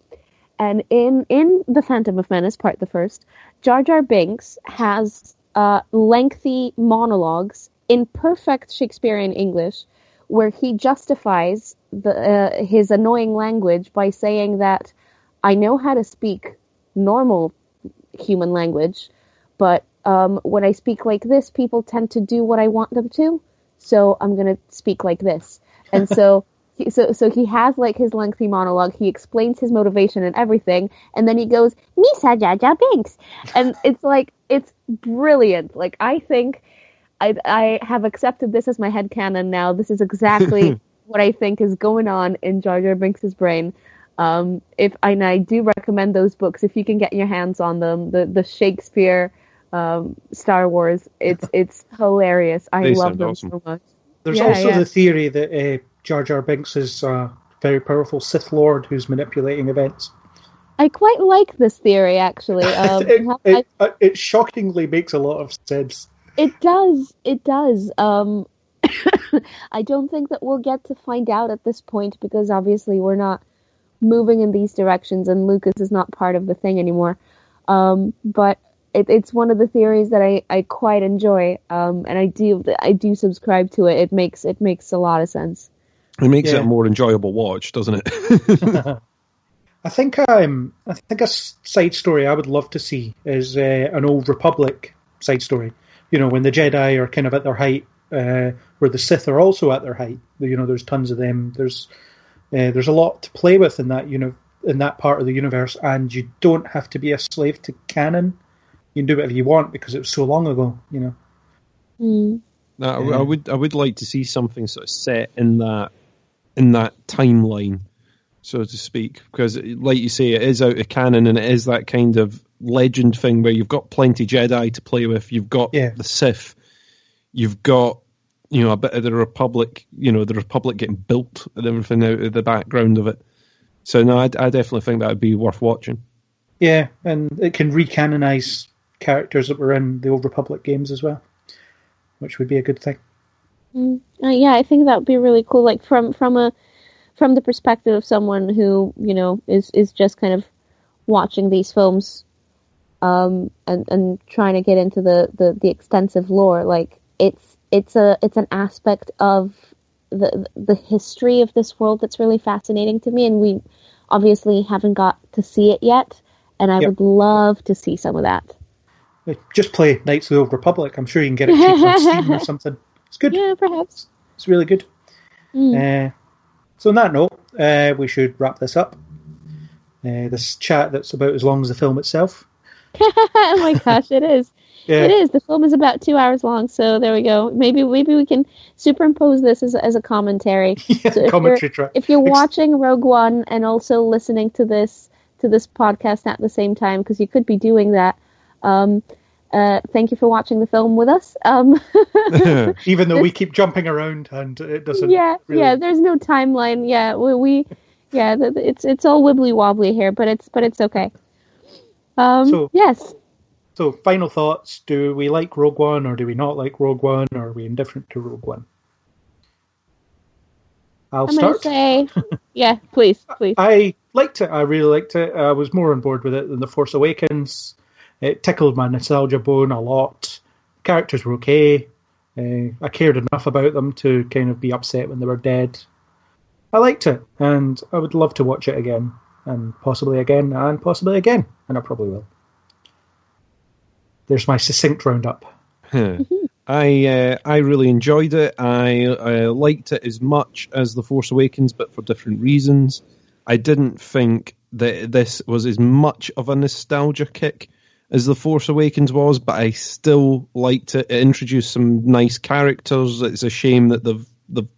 And in The Phantom of Menace, Part the First, Jar Jar Binks has lengthy monologues in perfect Shakespearean English, where he justifies his annoying language by saying that I know how to speak normal human language, but when I speak like this, people tend to do what I want them to, so I'm going to speak like this. And so he has like his lengthy monologue, he explains his motivation and everything, and then he goes, Misa Jar Jar Binks. And it's brilliant. Like, I think I have accepted this as my headcanon now. This is exactly what I think is going on in Jar Jar Binks' brain. I do recommend those books if you can get your hands on them. The Shakespeare Star Wars, it's hilarious. I love them awesome. So much. There's also the theory that Jar Jar Binks is a very powerful Sith Lord who's manipulating events. I quite like this theory, actually. It shockingly makes a lot of sense. It does. I don't think that we'll get to find out at this point, because obviously we're not moving in these directions and Lucas is not part of the thing anymore. But it's one of the theories that I quite enjoy, and I do subscribe to it. It makes a lot of sense. It makes it a more enjoyable watch, doesn't it? I think a side story I would love to see is an Old Republic side story. When the Jedi are kind of at their height, where the Sith are also at their height. There's tons of them. There's a lot to play with in that in that part of the universe, and you don't have to be a slave to canon. You can do whatever you want because it was so long ago. Mm. I would like to see something sort of set in that timeline, so to speak, because, like you say, it is out of canon and it is that kind of legend thing where you've got plenty Jedi to play with, you've got the Sith, you've got a bit of the Republic, the Republic getting built and everything out of the background of it. So no, I definitely think that would be worth watching. Yeah, and it can recanonize characters that were in the Old Republic games as well, which would be a good thing. Yeah, I think that would be really cool. Like from from the perspective of someone who, is just kind of watching these films, and trying to get into the extensive lore, like it's an aspect of the history of this world that's really fascinating to me, and we obviously haven't got to see it yet, and I would love to see some of that. Just play Knights of the Old Republic. I'm sure you can get it cheap on Steam or something. It's good. Yeah, perhaps. It's really good. So on that note, we should wrap this up. This chat that's about as long as the film itself. Oh my gosh, it is. Yeah. It is. The film is about 2 hours long, so there we go. Maybe we can superimpose this as a commentary. So commentary track. If you're watching Rogue One and also listening to this podcast at the same time, because you could be doing that, thank you for watching the film with us. Even though we keep jumping around and it doesn't. Yeah, really... yeah. There's no timeline. Yeah, it's all wibbly wobbly here, but it's okay. Yes. So, final thoughts. Do we like Rogue One or do we not like Rogue One, or are we indifferent to Rogue One? I'm start. Going to say, yeah, please. I liked it. I really liked it. I was more on board with it than The Force Awakens. It tickled my nostalgia bone a lot. Characters were okay. I cared enough about them to kind of be upset when they were dead. I liked it, and I would love to watch it again, and possibly again, and possibly again, and I probably will. There's my succinct roundup. I really enjoyed it. I liked it as much as The Force Awakens, but for different reasons. I didn't think that this was as much of a nostalgia kick as The Force Awakens was, but I still liked it. It introduced some nice characters. It's a shame that they've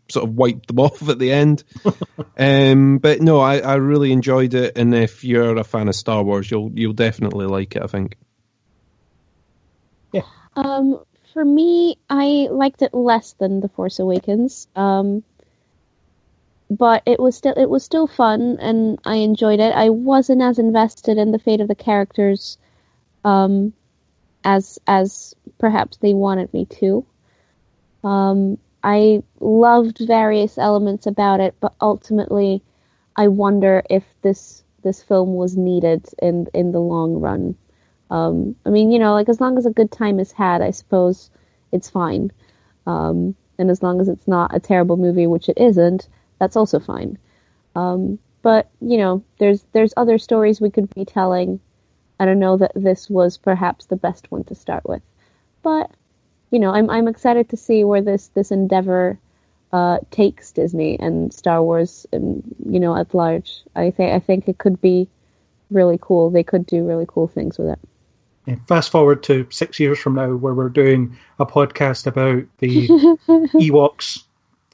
sort of wiped them off at the end. But no, I really enjoyed it, and if you're a fan of Star Wars, you'll definitely like it, I think. Yeah. For me, I liked it less than The Force Awakens. But it was still fun, and I enjoyed it. I wasn't as invested in the fate of the characters as perhaps they wanted me to. I loved various elements about it, but ultimately, I wonder if this film was needed in the long run. I mean, as long as a good time is had, I suppose it's fine. And as long as it's not a terrible movie, which it isn't, that's also fine. But, there's other stories we could be telling. I don't know that this was perhaps the best one to start with. But, I'm excited to see where this endeavor takes Disney and Star Wars, and, at large. I think it could be really cool. They could do really cool things with it. Yeah, fast forward to 6 years from now, where we're doing a podcast about the Ewoks'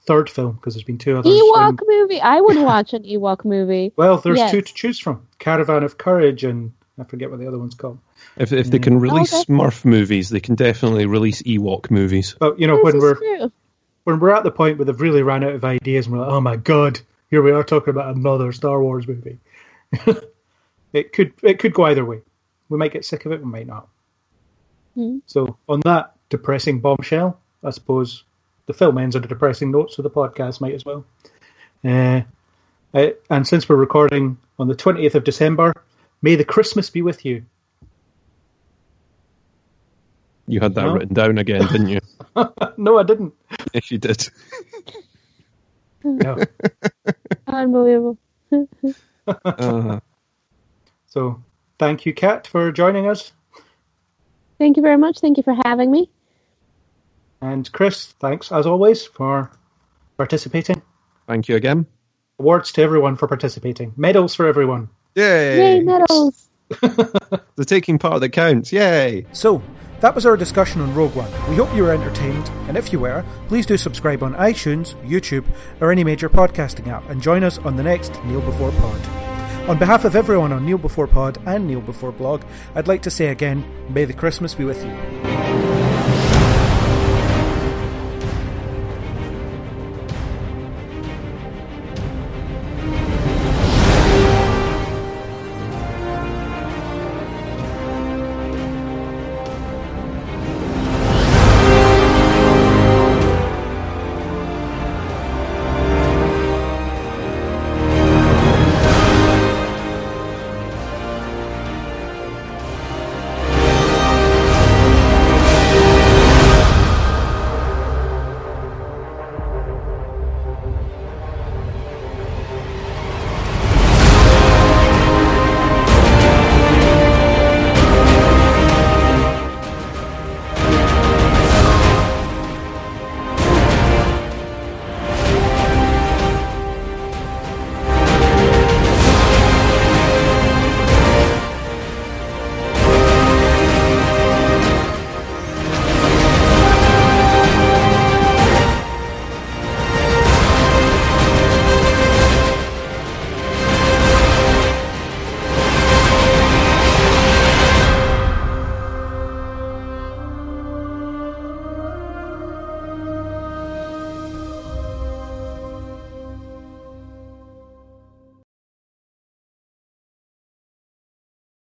third film, because there's been two others. Ewok movie. I would watch an Ewok movie. Well, there's two to choose from: Caravan of Courage, and I forget what the other one's called. If they can release Smurf movies, they can definitely release Ewok movies. But when we're at the point where they've really ran out of ideas, and we're like, oh my god, here we are talking about another Star Wars movie. It could go either way. We might get sick of it, we might not. So, on that depressing bombshell, I suppose the film ends on a depressing note, so the podcast might as well. And since we're recording on the 20th of December, may the Christmas be with you. You had that written down again, didn't you? No, I didn't. Yes, you did. No. Unbelievable. So, thank you, Kat, for joining us. Thank you very much. Thank you for having me. And Chris, thanks, as always, for participating. Thank you again. Awards to everyone for participating. Medals for everyone. Yay! Yay, medals! The taking part that counts. Yay! So, that was our discussion on Rogue One. We hope you were entertained, and if you were, please do subscribe on iTunes, YouTube, or any major podcasting app, and join us on the next Kneel Before Pod. On behalf of everyone on Kneel Before Pod and Kneel Before Blog, I'd like to say again, may the Christmas be with you.